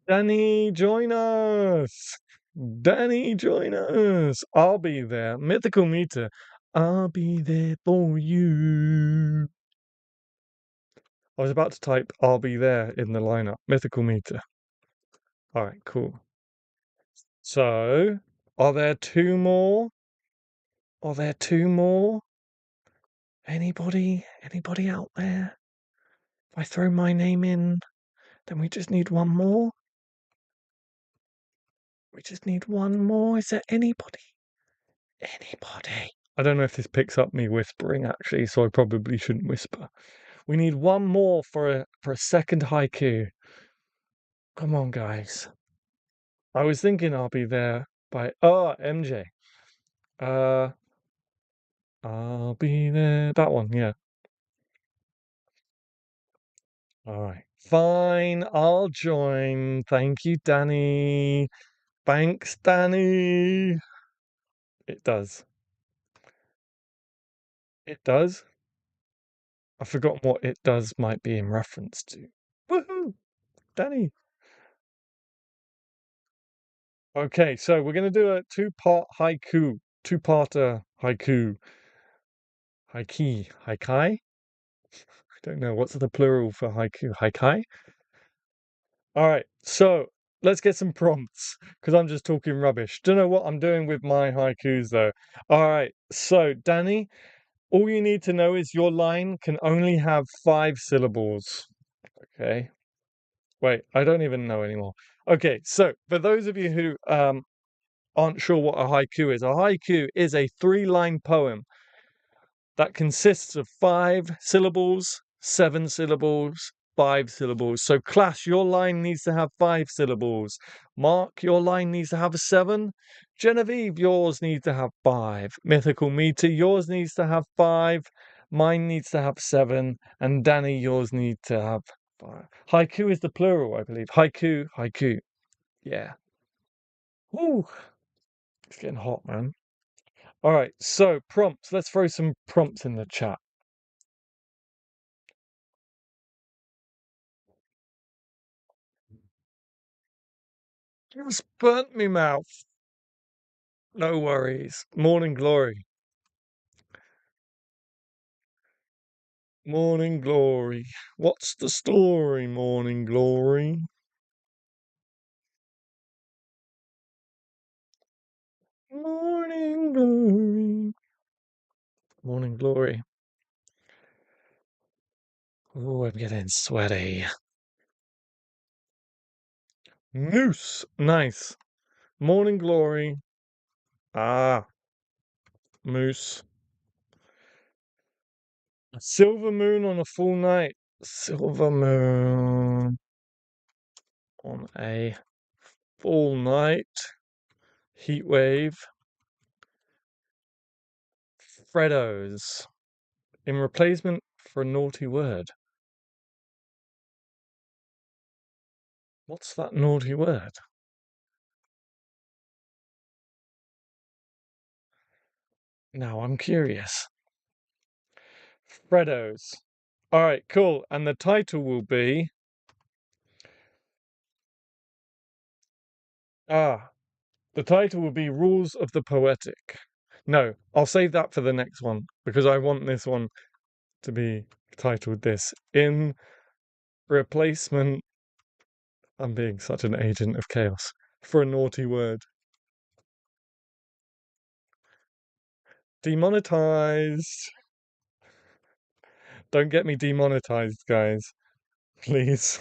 Danny, join us! Danny, join us! I'll be there. Mythical Meter, I'll be there for you. I was about to type I'll be there in the lineup. Mythical Meter. Alright, cool. So, are there 2 more? Are there 2 more? Anybody out there? If I throw my name in, then we just need 1 more? We just need 1 more. Is there anybody? Anybody? I don't know if this picks up me whispering, actually, so I probably shouldn't whisper. We need one more for a second haiku. Come on, guys. I was thinking I'll be there by MJ. Uh I'll be there. That one, yeah. All right. Fine, I'll join. Thank you, Danny. Thanks, Danny. It does. It does. I've forgotten what it does might be in reference to. Woohoo! Danny. Okay, so we're gonna do a two-part haiku. Two-parter haiku. Haikai? I don't know. What's the plural for haiku? Haikai? All right, so let's get some prompts because I'm just talking rubbish. Don't know what I'm doing with my haikus though. All right, so Danny, all you need to know is your line can only have 5 syllables. Okay. Wait, I don't even know anymore. Okay, so for those of you who aren't sure what a haiku is a 3-line poem that consists of 5 syllables, 7 syllables, 5 syllables. So, Clash, your line needs to have 5 syllables. Mark, your line needs to have 7. Genevieve, yours needs to have 5. Mythical Meter, yours needs to have 5. Mine needs to have 7. And Danny, yours needs to have 5. Haiku is the plural, I believe. Haiku. Yeah. Woo! It's getting hot, man. All right, so prompts. Let's throw some prompts in the chat. It's burnt me mouth. No worries. Morning glory. Morning glory. What's the story, morning glory? Morning glory. Morning glory. Oh, I'm getting sweaty. Moose. Nice. Morning glory. Ah, moose. A silver moon on a full night. Silver moon on a full night. Heat wave. Freddos. In replacement for a naughty word. What's that naughty word? Now I'm curious. Freddos. All right, cool. And the title will be the title will be Rules of the Poetic. No, I'll save that for the next one because I want this one to be titled this. In replacement, I'm being such an agent of chaos for a naughty word. Demonetized. Don't get me demonetized, guys. Please.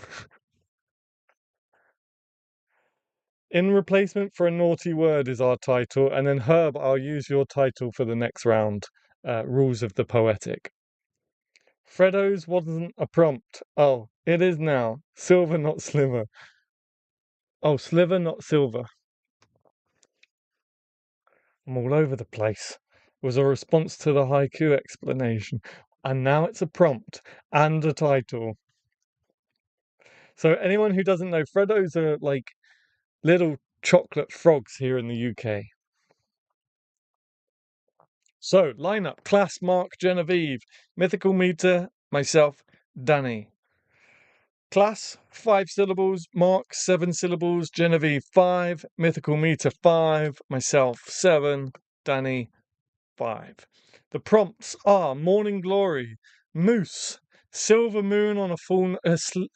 In replacement for a naughty word is our title, and then Herb, I'll use your title for the next round. Rules of the Poetic. Freddo's wasn't a prompt. Oh, it is now. Silver, not sliver. Oh, sliver, not silver. I'm all over the place. It was a response to the haiku explanation, and now it's a prompt and a title. So anyone who doesn't know, Freddo's are like little chocolate frogs here in the UK. So, lineup: Class, Mark, Genevieve, Mythical Meter, myself, Danny. Class, 5 syllables, Mark, 7 syllables, Genevieve, 5, Mythical Meter, 5, myself, 7, Danny, 5. The prompts are Morning Glory, Moose, Silver Moon on a full,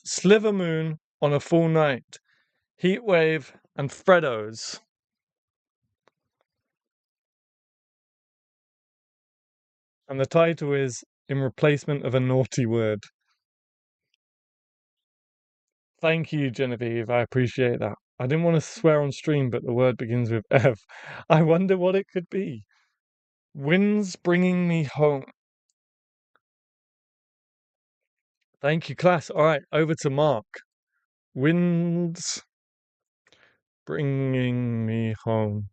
Sliver Moon on a full night, Heat Wave, and Freddos. And the title is In Replacement of a Naughty Word. Thank you, Genevieve. I appreciate that. I didn't want to swear on stream, but the word begins with F. I wonder what it could be. Wind's bringing me home. Thank you, class. All right, over to Mark. Wind's bringing me home.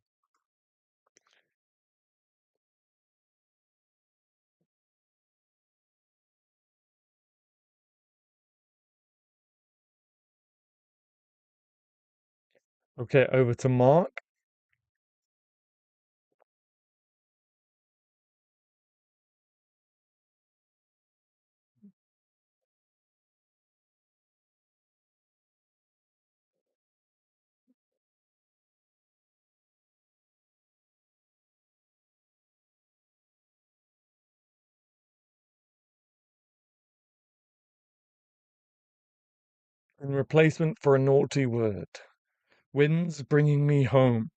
Okay, over to Mark. In replacement for a naughty word. Wind's bringing me home.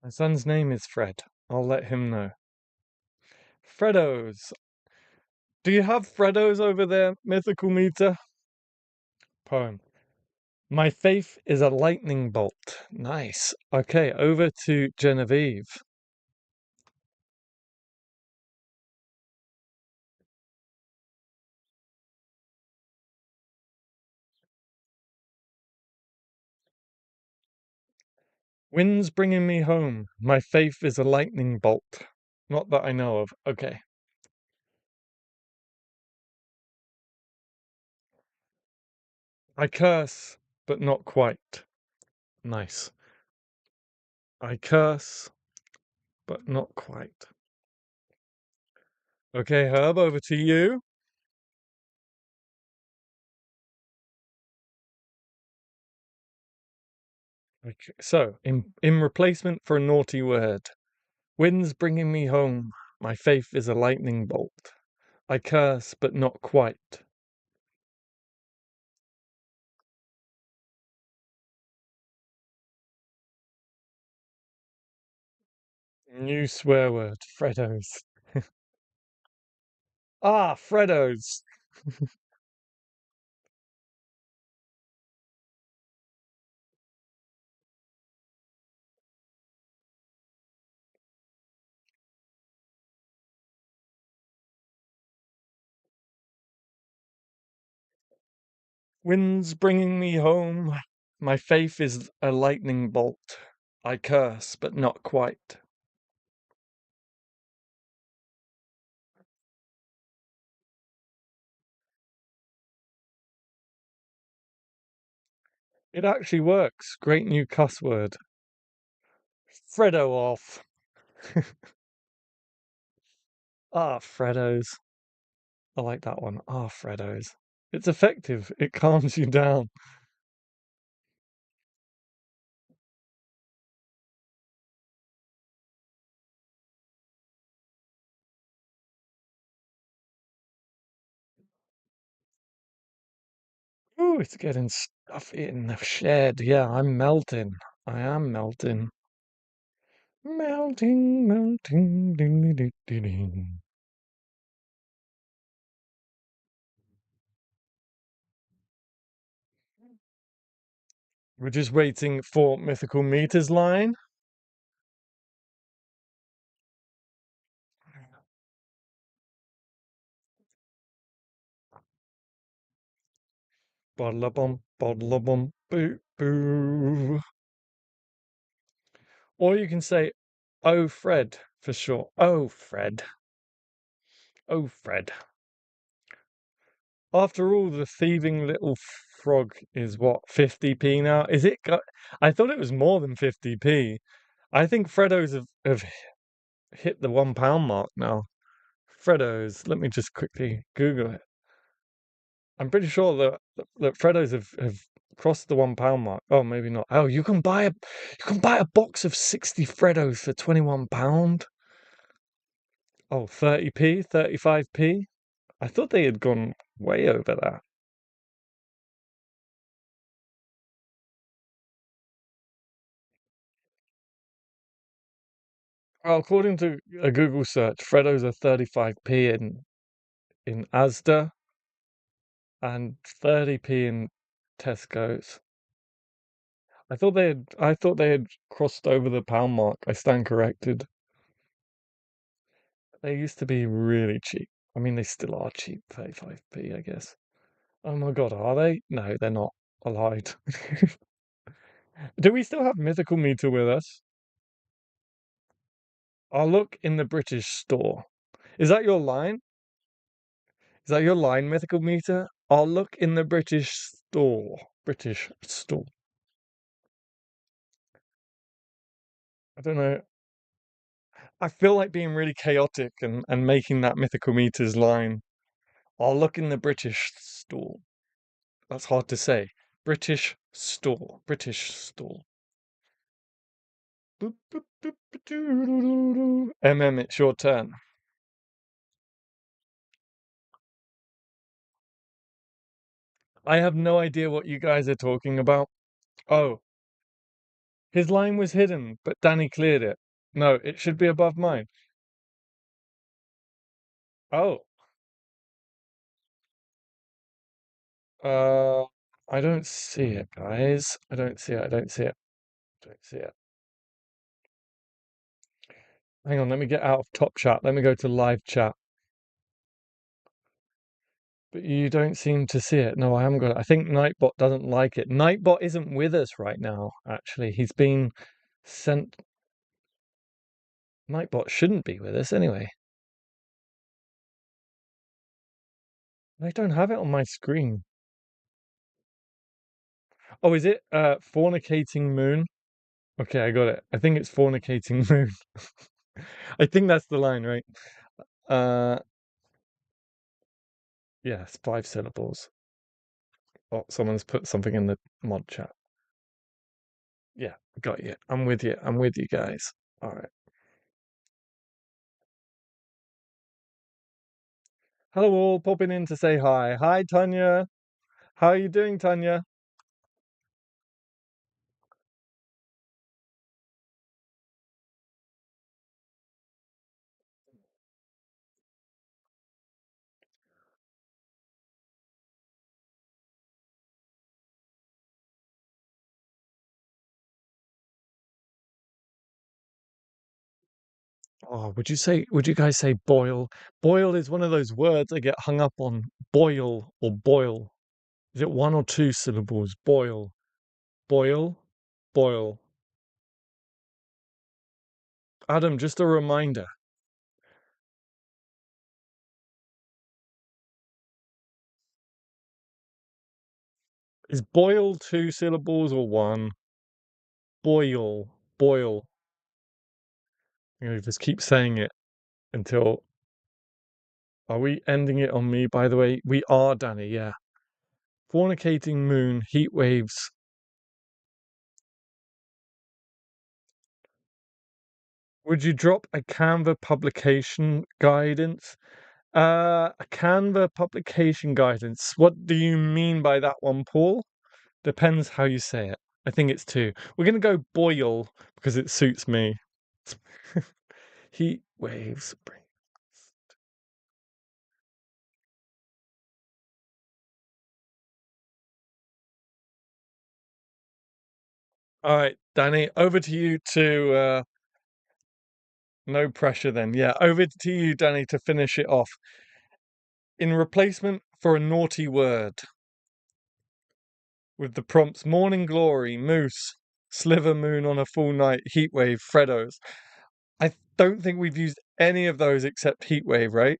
My son's name is Fred. I'll let him know. Freddos. Do you have Freddos over there, mythical meter? Poem. My faith is a lightning bolt. Nice. Okay, over to Genevieve. Wind's bringing me home. My faith is a lightning bolt. Not that I know of. Okay. I curse, but not quite. Nice. I curse, but not quite. Okay, Herb, over to you. Okay, so, in replacement for a naughty word, wind's bringing me home. My faith is a lightning bolt. I curse, but not quite. New swear word, Freddos. Ah, Freddos. Wind's bringing me home. My faith is a lightning bolt. I curse, but not quite. It actually works. Great new cuss word. Freddo off. Ah, Freddos. I like that one. Ah, Freddos. It's effective. It calms you down. Ooh, it's getting stuffy in the shed. Yeah, I'm melting. I am melting. Melting, melting. Ding, ding, ding, ding. We're just waiting for Mythical Meters line. Bottle a bum, boo, boo. Or you can say, oh, Fred, for short. Oh, Fred. Oh, Fred. After all, the thieving little frog is what, 50p now? Is it? I thought it was more than 50p. I think Freddos have hit the £1 mark now. Freddos, let me just quickly Google it. I'm pretty sure that Freddos have crossed the £1 mark. Oh, maybe not. Oh, you can buy a box of 60 Freddos for £21. Oh, 30p, 35p. I thought they had gone way over that. Well, according to a Google search, Freddos are 35p in Asda and 30p in Tesco's. I thought they had crossed over the pound mark. I stand corrected. They used to be really cheap. I mean, they still are cheap, 35p, I guess. Oh my God, are they? No, they're not. I lied. Do we still have Mythical Meter with us? I'll look in the British store. Is that your line? Is that your line, Mythical Meter? I'll look in the British store. British store. I don't know. I feel like being really chaotic and making that Mythical Meters line. I'll look in the British store. That's hard to say. British store. British store. Boop, boop, boop, it's your turn. I have no idea what you guys are talking about. Oh, his line was hidden, but Danny cleared it. No, it should be above mine. Oh, uh, I don't see it, guys. I don't see it. I don't see it. I don't see it. Hang on, let me get out of top chat. Let me go to live chat. But you don't seem to see it. No, I haven't got it. I think Nightbot doesn't like it. Nightbot isn't with us right now, actually. He's been sent. Nightbot shouldn't be with us anyway. I don't have it on my screen. Oh, is it Fornicating Moon? Okay, I got it. I think it's Fornicating Moon. I think that's the line, right? Uh yes, 5 syllables. Oh, someone's put something in the mod chat. Yeah, got you. I'm with you. I'm with you guys. All right. Hello all, popping in to say hi. Hi Tanya. How are you doing, Tanya? Oh, would you guys say boil? Boil is one of those words I get hung up on. Boil or boil. Is it 1 or 2 syllables? Boil. Boil. Boil. Adam, just a reminder. Is boil 2 syllables or one? Boil. Boil. I'm gonna just keep saying it until. Are we ending it on me, by the way? We are, Danny, yeah. Fornicating moon, heat waves. Would you drop a Canva publication guidance? A Canva publication guidance. What do you mean by that one, Paul? Depends how you say it. I think it's two. We're gonna go boil because it suits me. Heat waves. All right, Danny, over to you to no pressure then. Yeah, over to you, Danny, to finish it off. In replacement for a naughty word, with the prompts morning glory, moose, sliver moon on a full night, heatwave, Freddos. I don't think we've used any of those except heatwave, right?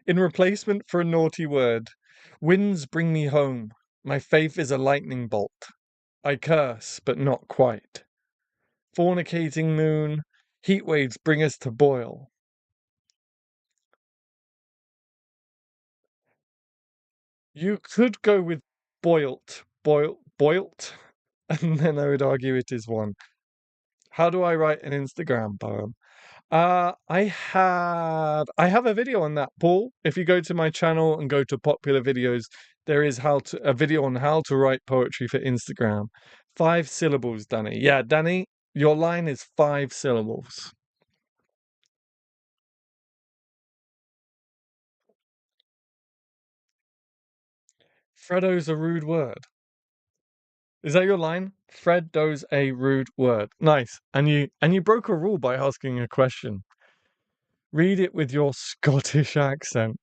In replacement for a naughty word, winds bring me home. My faith is a lightning bolt. I curse, but not quite. Fornicating moon, heat waves bring us to boil. You could go with boilt, and then I would argue it is one. How do I write an Instagram poem? I have a video on that, Paul. If you go to my channel and go to popular videos, there is a video on how to write poetry for Instagram. 5 syllables, Danny. Yeah, Danny, your line is 5 syllables. Freddo's a rude word. Is that your line? Fred does a rude word. Nice. And you broke a rule by asking a question. Read it with your Scottish accent.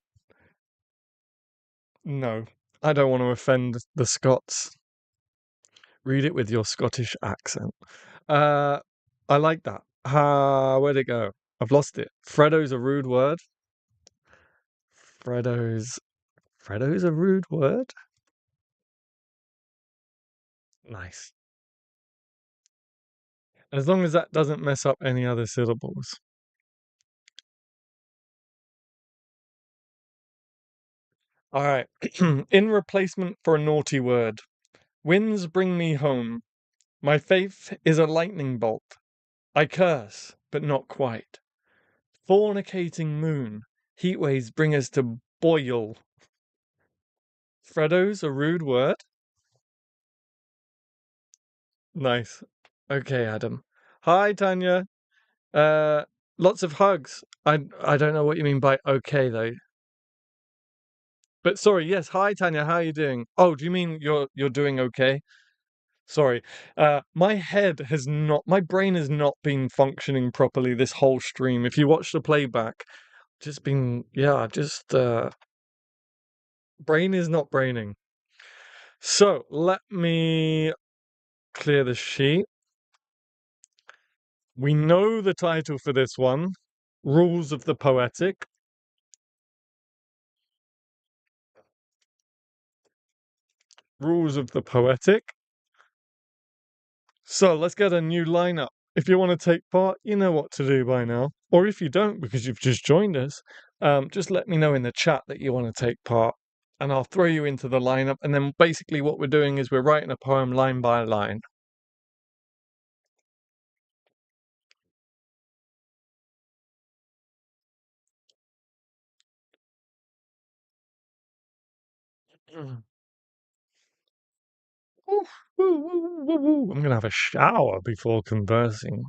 No, I don't want to offend the Scots. Read it with your Scottish accent. Uh, I like that. Where'd it go? I've lost it. Freddo's a rude word. Freddo's Freddo's a rude word. Nice. As long as that doesn't mess up any other syllables. All right. In replacement for a naughty word, winds bring me home. My faith is a lightning bolt. I curse, but not quite. Fornicating moon. Heat waves bring us to boil. Freddo's a rude word. Nice. Okay, Adam. Hi, Tanya. Uh, Lots of hugs. I don't know what you mean by okay though. But sorry, yes. Hi, Tanya. How are you doing? Oh, do you mean you're doing okay? Sorry. My brain has not been functioning properly this whole stream. If you watch the playback, just been, yeah, just brain is not braining. So let me clear the sheet. We know the title for this one, Rules of the Poetic. Rules of the Poetic. So let's get a new lineup. If you want to take part, you know what to do by now. Or if you don't, because you've just joined us, just let me know in the chat that you want to take part. And I'll throw you into the lineup. And then basically what we're doing is we're writing a poem line by line. I'm going to have a shower before conversing.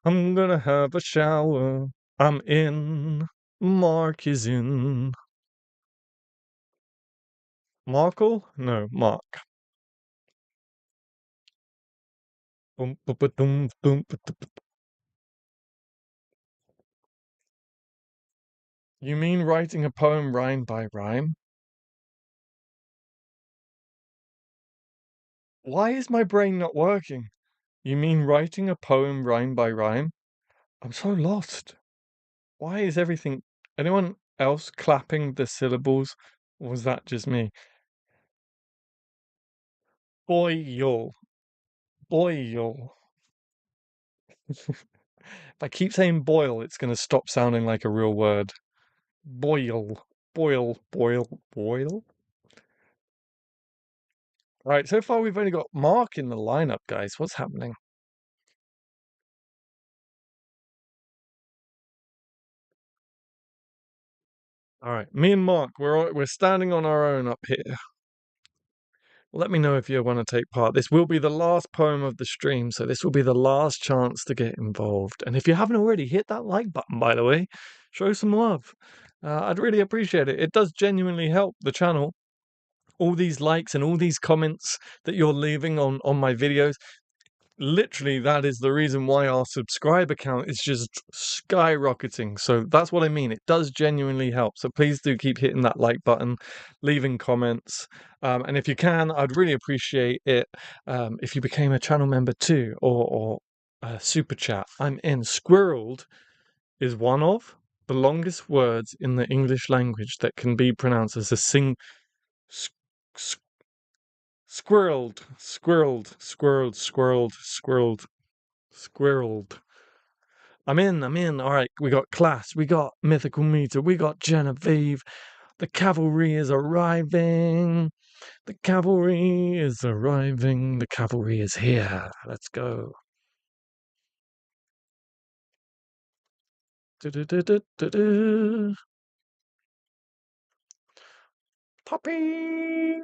I'm going to have a shower. I'm in. Mark is in. Markle? No, Mark. Boom, boom, boom, boom, boom, boom. You mean writing a poem rhyme by rhyme? Why is my brain not working? You mean writing a poem rhyme by rhyme? I'm so lost. Why is everything... Anyone else clapping the syllables? Or was that just me? Boil. Boil. If I keep saying boil, it's going to stop sounding like a real word. Boil. Boil. Boil. Boil. Right, so far we've only got Mark in the lineup, guys. What's happening? All right, me and Mark, we're standing on our own up here. Let me know if you want to take part. This will be the last poem of the stream, so this will be the last chance to get involved. And if you haven't already, hit that like button, by the way. Show some love. I'd really appreciate it. It does genuinely help the channel. All these likes and all these comments that you're leaving on my videos, literally that is the reason why our subscriber count is just skyrocketing. So that's what I mean. It does genuinely help. So please do keep hitting that like button, leaving comments. And if you can, I'd really appreciate it if you became a channel member too, or a super chat. I'm in. Squirreled is one of the longest words in the English language that can be pronounced as a s- s- squirreled, squirreled, squirreled, squirreled, squirreled. Squirreled. I'm in, I'm in. All right, we got class, we got mythical meter, we got Genevieve. The cavalry is arriving. The cavalry is arriving. The cavalry is here. Let's go. Du-du-du-du-du-du. Puppy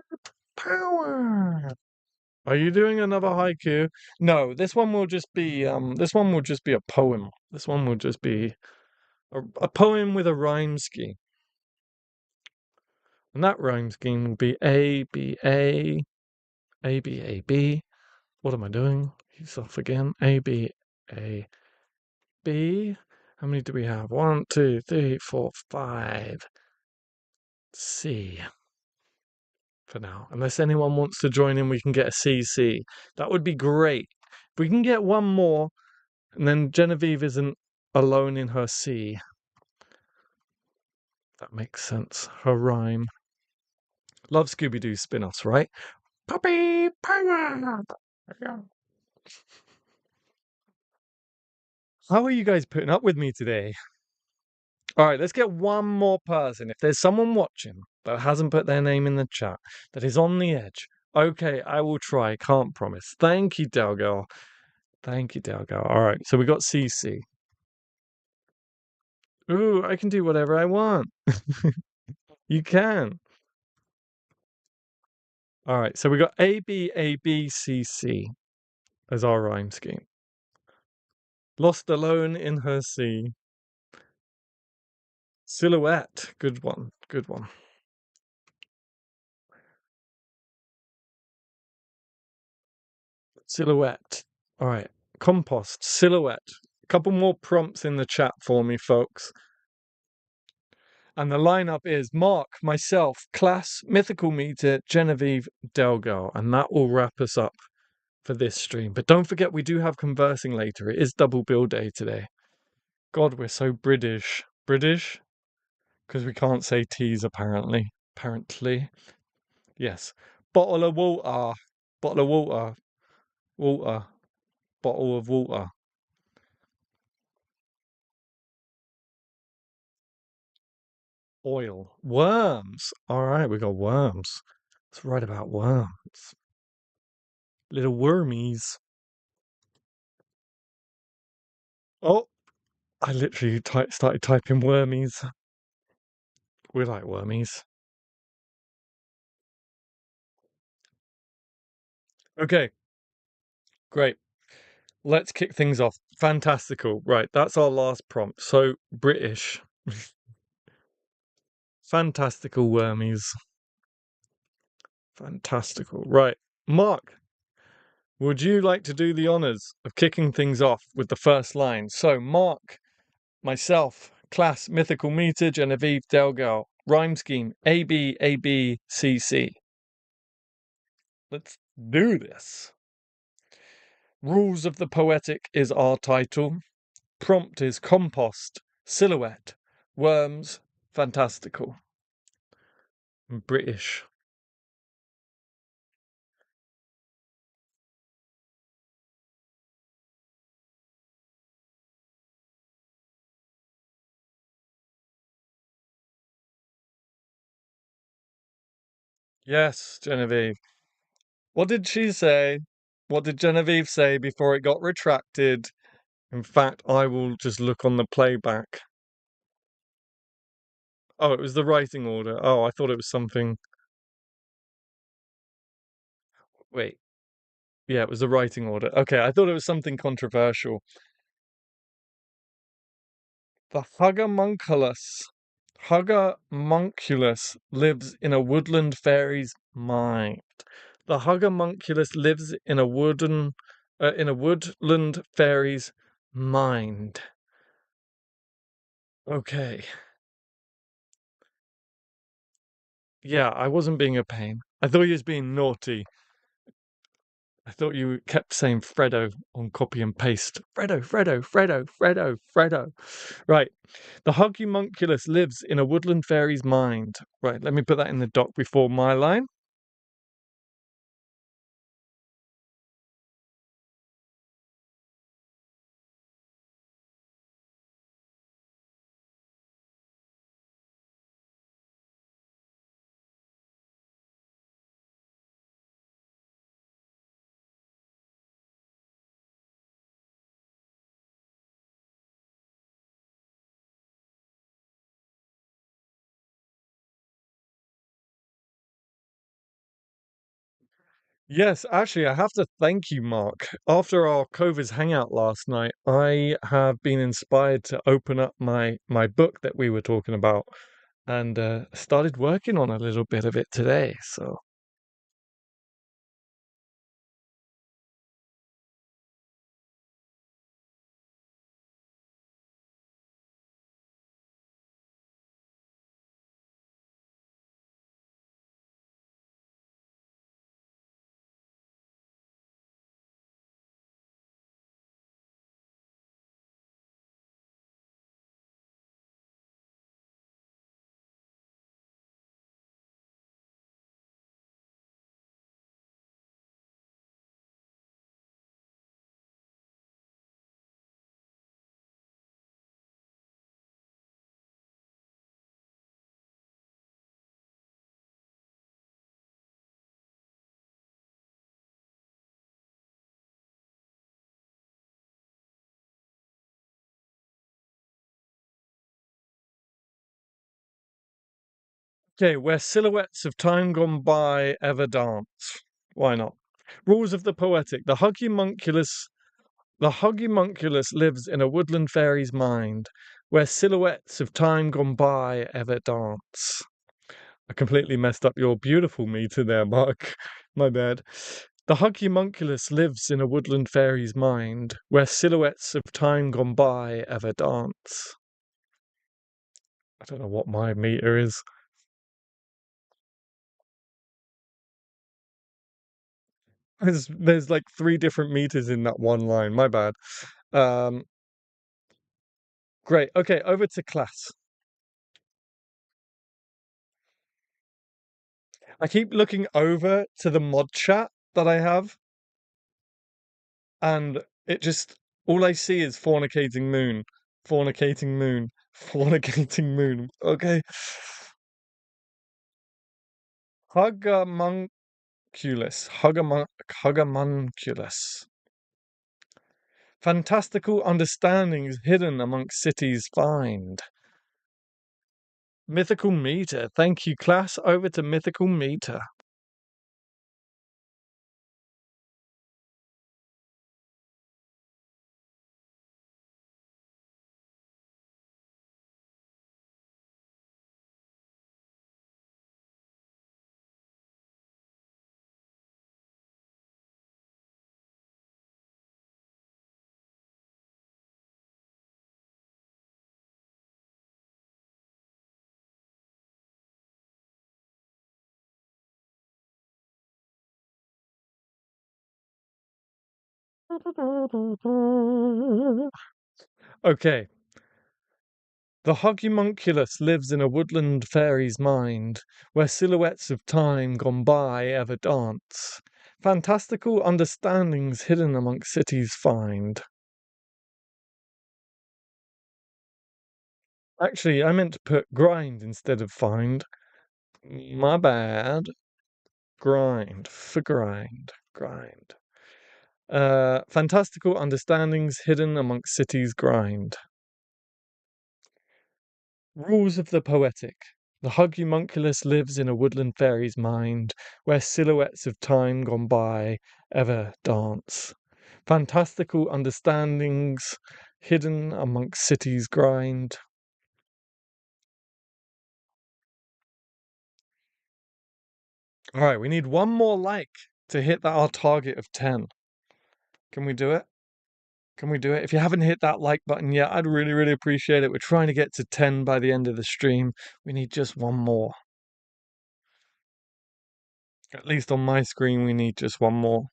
power. Are you doing another haiku? No, this one will just be a poem. This one will just be a poem with a rhyme scheme. And that rhyme scheme will be A, B, A, A, B, A, B. What am I doing? He's off again. A, B, A, B. How many do we have? 1, 2, 3, 4, 5. C for now. Unless anyone wants to join in, we can get a CC. That would be great. If we can get one more, and then Genevieve isn't alone in her C. That makes sense. Her rhyme. Love Scooby-Doo spin-offs, right? Puppy power! How are you guys putting up with me today? All right, let's get one more person. If there's someone watching that hasn't put their name in the chat, that is on the edge, okay, I will try. Can't promise. Thank you, Delgirl. Thank you, Delgirl. All right, so we got CC. Ooh, I can do whatever I want. You can. All right, so we got A, B, A, B, C, C as our rhyme scheme. Lost alone in her sea. Silhouette. Good one. Good one. Silhouette. All right. Compost. Silhouette. A couple more prompts in the chat for me, folks. And the lineup is Mark, myself, Class, Mythical Meter, Genevieve, Delgirl. And that will wrap us up for this stream. But don't forget, we do have conversing later. It is double bill day today. God, we're so British. British? Because we can't say T's apparently. Apparently. Yes. Bottle of water. Bottle of water. Water. Bottle of water. Oil. Worms. All right, we got worms. Let's write about worms. Little wormies. Oh, I literally started typing wormies. We like wormies. Okay, great. Let's kick things off. Fantastical. Right, that's our last prompt. So, British. Fantastical wormies. Fantastical. Right, Mark, would you like to do the honours of kicking things off with the first line? So, Mark, myself, Class, Mythical Meter, Genevieve, Delgirl, rhyme scheme, A, B, A, B, C, C. Let's do this. Rules of the Poetic is our title. Prompt is compost, silhouette, worms, fantastical. British. Yes, Genevieve. What did she say? What did Genevieve say before it got retracted? In fact, I will just look on the playback. Oh, it was the writing order. Oh, I thought it was something. Wait. Yeah, it was the writing order. Okay, I thought it was something controversial. The Huggermunculus lives in a woodland fairy's mind. The Huggermunculus lives in a woodland fairy's mind. Okay. Yeah, I wasn't being a pain. I thought you was being naughty. I thought you kept saying Freddo on copy and paste. Freddo, Freddo, Freddo, Freddo, Freddo. Right. The homunculus lives in a woodland fairy's mind. Right, let me put that in the doc before my line. Yes, actually, I have to thank you, Mark. After our COVID's hangout last night, I have been inspired to open up my book that we were talking about and started working on a little bit of it today. So Okay, where silhouettes of time gone by ever dance. Why not? Rules of the poetic. The homunculus lives in a woodland fairy's mind, where silhouettes of time gone by ever dance. I completely messed up your beautiful meter there, Mark. My bad. The homunculus lives in a woodland fairy's mind, where silhouettes of time gone by ever dance. I don't know what my meter is. There's like 3 different meters in that one line. My bad. Um, great. Okay, over to class. I keep looking over to the mod chat that I have, and it just all I see is fornicating moon, fornicating moon, fornicating moon. Okay. Hugamunculus, hugamunculus. Fantastical understandings hidden amongst cities find. Mythical meter. Thank you, class. Over to mythical meter. Okay. The homunculus lives in a woodland fairy's mind, where silhouettes of time gone by ever dance. Fantastical understandings hidden amongst cities find. Actually, I meant to put grind instead of find. My bad. Grind. For grind. Grind. Fantastical understandings hidden amongst cities grind. Rules of the poetic. The homunculus lives in a woodland fairy's mind, where silhouettes of time gone by ever dance. Fantastical understandings hidden amongst cities grind. All right, we need one more like to hit our target of 10. Can we do it? Can we do it? If you haven't hit that like button yet, I'd really, really appreciate it. We're trying to get to 10 by the end of the stream. We need just one more. At least on my screen, we need just one more.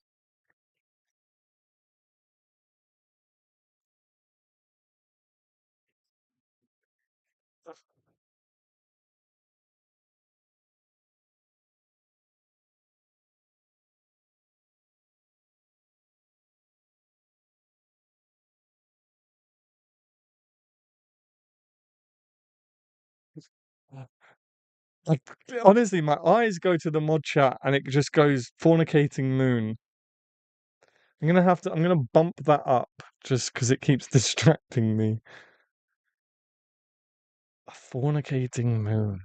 Like, honestly, my eyes go to the mod chat and it just goes fornicating moon. I'm gonna bump that up just because it keeps distracting me. A fornicating moon.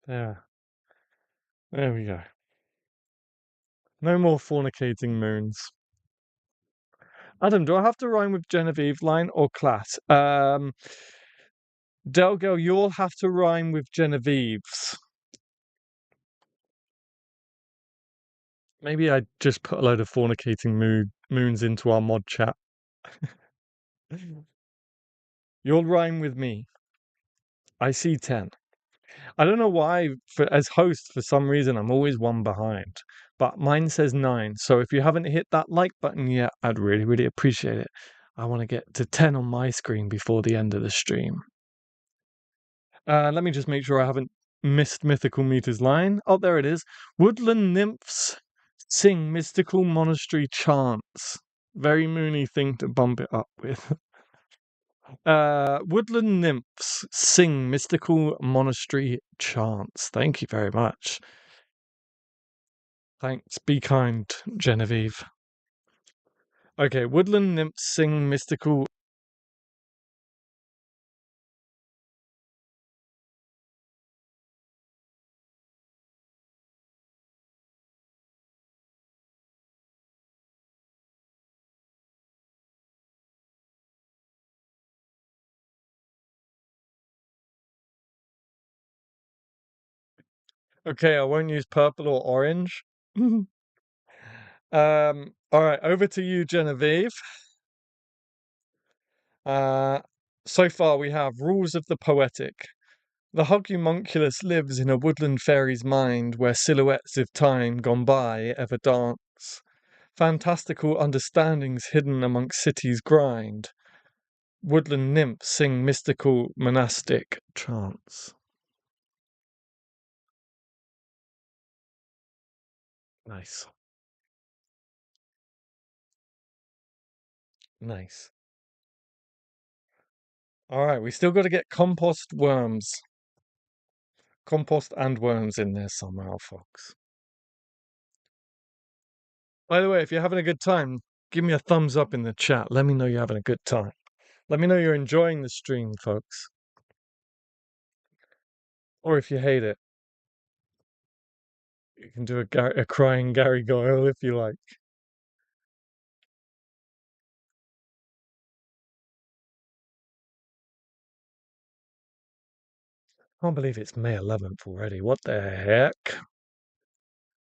There. There we go. No more fornicating moons. Adam, do I have to rhyme with Genevieve line or class? Delgo, you'll have to rhyme with Genevieve's. Maybe I just put a load of fornicating moons into our mod chat. You'll rhyme with me. I see 10. I don't know why, as host, for some reason, I'm always one behind. But mine says 9. So if you haven't hit that like button yet, I'd really, really appreciate it. I want to get to 10 on my screen before the end of the stream. Let me just make sure I haven't missed Mythical Meter's line. Oh, there it is. Woodland nymphs sing mystical monastery chants. Very moony thing to bump it up with. Woodland nymphs sing mystical monastery chants. Thank you very much. Thanks. Be kind, Genevieve. Okay, woodland nymphs sing mystical. Okay, I won't use purple or orange. All right, over to you, Genevieve. Uh, so far we have rules of the poetic. The homunculus lives in a woodland fairy's mind where silhouettes of time gone by ever dance. Fantastical understandings hidden amongst cities grind. Woodland nymphs sing mystical monastic chants. Nice. Nice. All right, we still got to get compost worms. Compost and worms in there somehow, folks. By the way, if you're having a good time, give me a thumbs up in the chat. Let me know you're having a good time. Let me know you're enjoying the stream, folks. Or if you hate it, you can do a crying Gary Goyle if you like. I can't believe it's May 11th already. What the heck?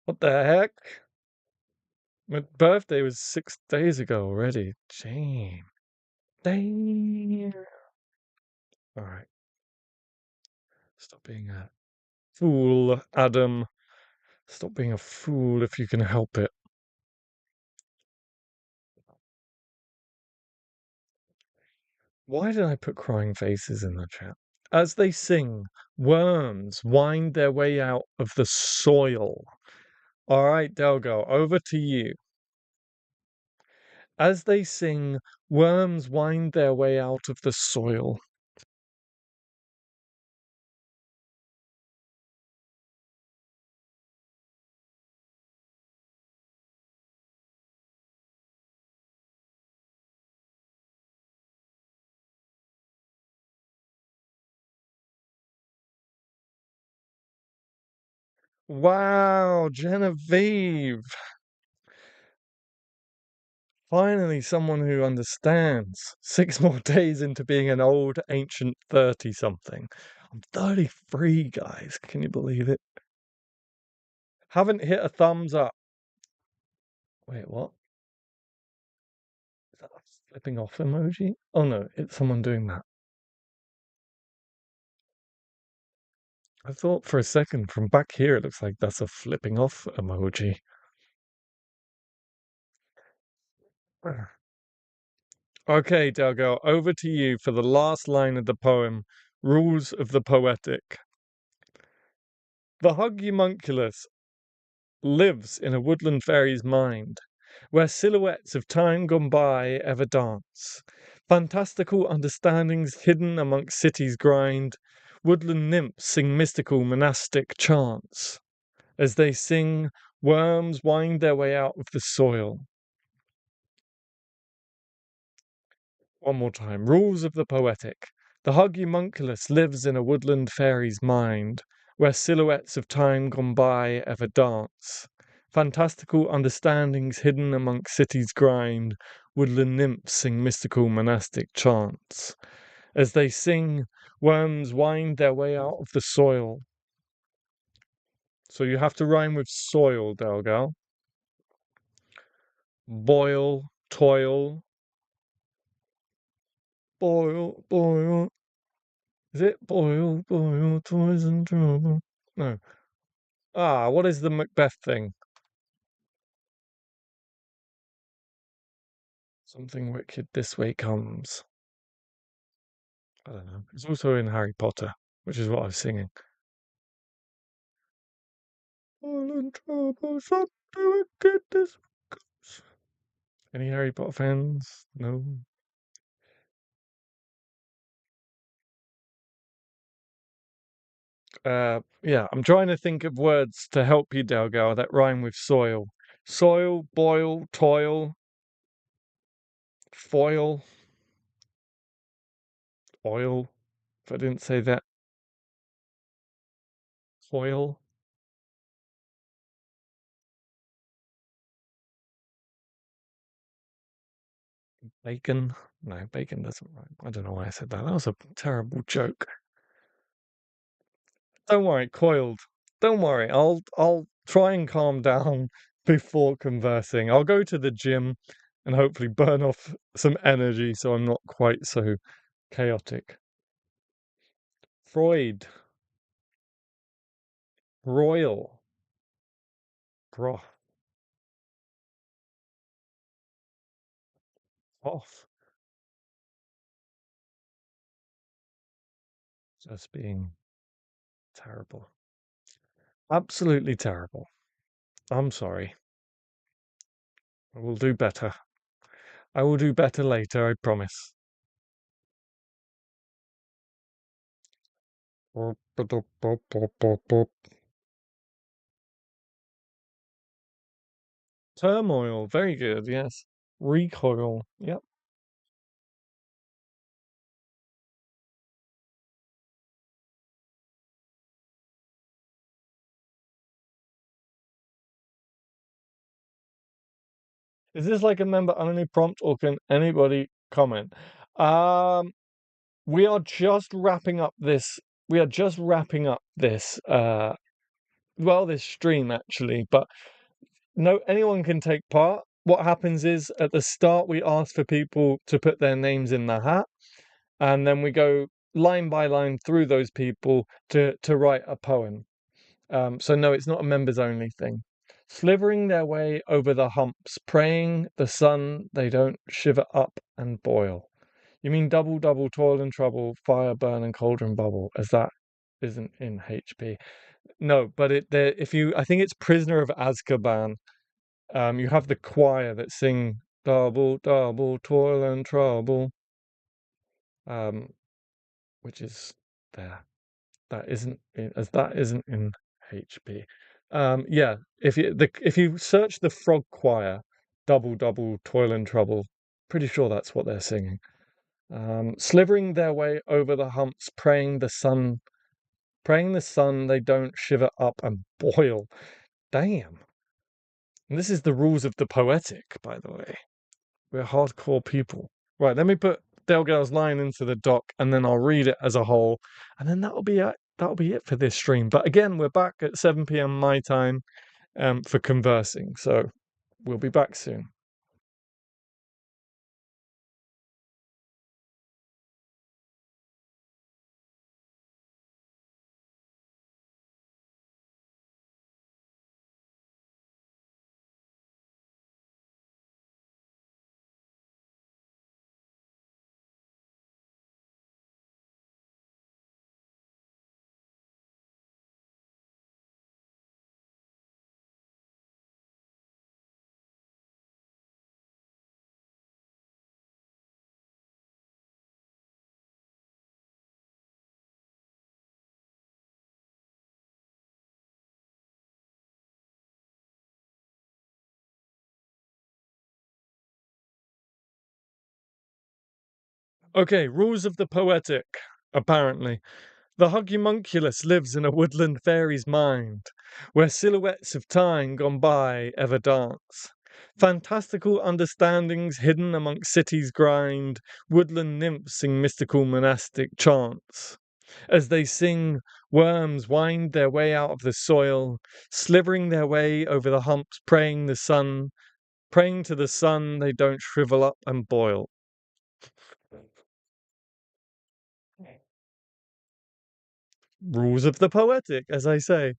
What the heck? My birthday was 6 days ago already. Damn. Damn. All right. Stop being a fool, Adam. Stop being a fool if you can help it. Why did I put crying faces in the chat? As they sing, worms wind their way out of the soil. All right, Delgo, over to you. As they sing, worms wind their way out of the soil. Wow, Genevieve. Finally, someone who understands. 6 more days into being an old, ancient 30-something. I'm 33, guys. Can you believe it? Haven't hit a thumbs up. Wait, what? Is that a flipping off emoji? Oh no, it's someone doing that. I thought for a second from back here it looks like that's a flipping off emoji. Okay, Delgo, over to you for the last line of the poem, Rules of the Poetic. The homunculus lives in a woodland fairy's mind, where silhouettes of time gone by ever dance. Fantastical understandings hidden amongst cities grind. Woodland nymphs sing mystical monastic chants. As they sing, worms wind their way out of the soil. One more time. Rules of the poetic. The homunculus lives in a woodland fairy's mind, where silhouettes of time gone by ever dance. Fantastical understandings hidden amongst cities grind. Woodland nymphs sing mystical monastic chants. As they sing, worms wind their way out of the soil. So you have to rhyme with soil, Delgal. Boil, toil, boil, boil. Is it boil, boil, toys and trouble? No. Ah, what is the Macbeth thing? Something wicked this way comes. I don't know. It's also in Harry Potter, which is what I was singing. All in trouble, something wicked this way comes. Any Harry Potter fans? No. Yeah, I'm trying to think of words to help you, Delgado, that rhyme with soil. Soil, boil, toil, foil, oil. If I didn't say that, foil, bacon. No, bacon doesn't rhyme. I don't know why I said that. That was a terrible joke. Don't worry, coiled. Don't worry. I'll try and calm down before conversing. I'll go to the gym and hopefully burn off some energy so I'm not quite so chaotic. Freud, royal, broth, off. Just being terrible. Absolutely terrible. I'm sorry. I will do better. I will do better later, I promise. Turmoil, very good, yes. Recoil, yep. Is this like a member only prompt or can anybody comment? Um, we are just wrapping up this. We are just wrapping up this. Well, this stream actually, but no, anyone can take part. What happens is at the start we ask for people to put their names in the hat, and then we go line by line through those people to write a poem. So no, it's not a members only thing. Slithering their way over the humps, praying the sun they don't shiver up and boil. You mean double, double, toil and trouble, fire burn and cauldron bubble, as that isn't in HP. No, but if you, I think it's Prisoner of Azkaban. You have the choir that sing double, double, toil and trouble, um, which is there. That isn't in, as that isn't in HP. Yeah, if you search the Frog Choir, double double toil and trouble, pretty sure that's what they're singing. Slithering their way over the humps, praying the sun they don't shiver up and boil. Damn. And this is the rules of the poetic, by the way. We're hardcore people. Right, let me put Delgado's line into the doc and then I'll read it as a whole. And then that'll be it. That'll be it for this stream. But again, we're back at 7 p.m. my time for conversing. So we'll be back soon. Okay, rules of the poetic, apparently. The homunculus lives in a woodland fairy's mind, where silhouettes of time gone by ever dance. Fantastical understandings hidden amongst cities grind, woodland nymphs sing mystical monastic chants. As they sing, worms wind their way out of the soil, slithering their way over the humps, praying to the sun they don't shrivel up and boil. Rules of the poetic, as I say.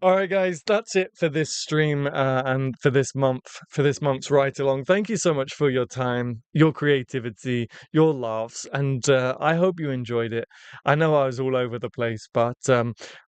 All right, guys, that's it for this stream and for this month's ride along. Thank you so much for your time, your creativity, your laughs, and I hope you enjoyed it. I know I was all over the place, but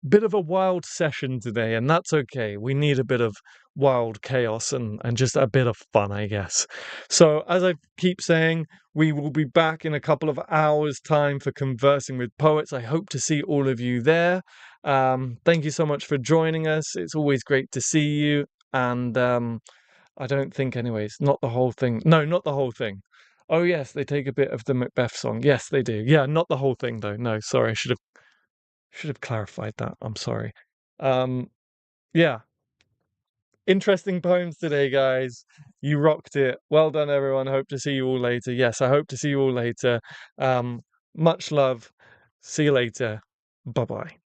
bit of a wild session today, and that's okay. We need a bit of wild chaos and just a bit of fun, I guess. So, as I keep saying, we will be back in a couple of hours' time for Conversing with Poets. I hope to see all of you there. Thank you so much for joining us. It's always great to see you. And I don't think, anyways, not the whole thing. No, not the whole thing. Oh, yes, they take a bit of the Macbeth song. Yes, they do. Yeah, not the whole thing, though. No, sorry, I should have clarified that. I'm sorry. Um, yeah, interesting poems today, guys. You rocked it. Well done, everyone. Hope to see you all later. Yes, I hope to see you all later. Much love. See you later. Bye bye.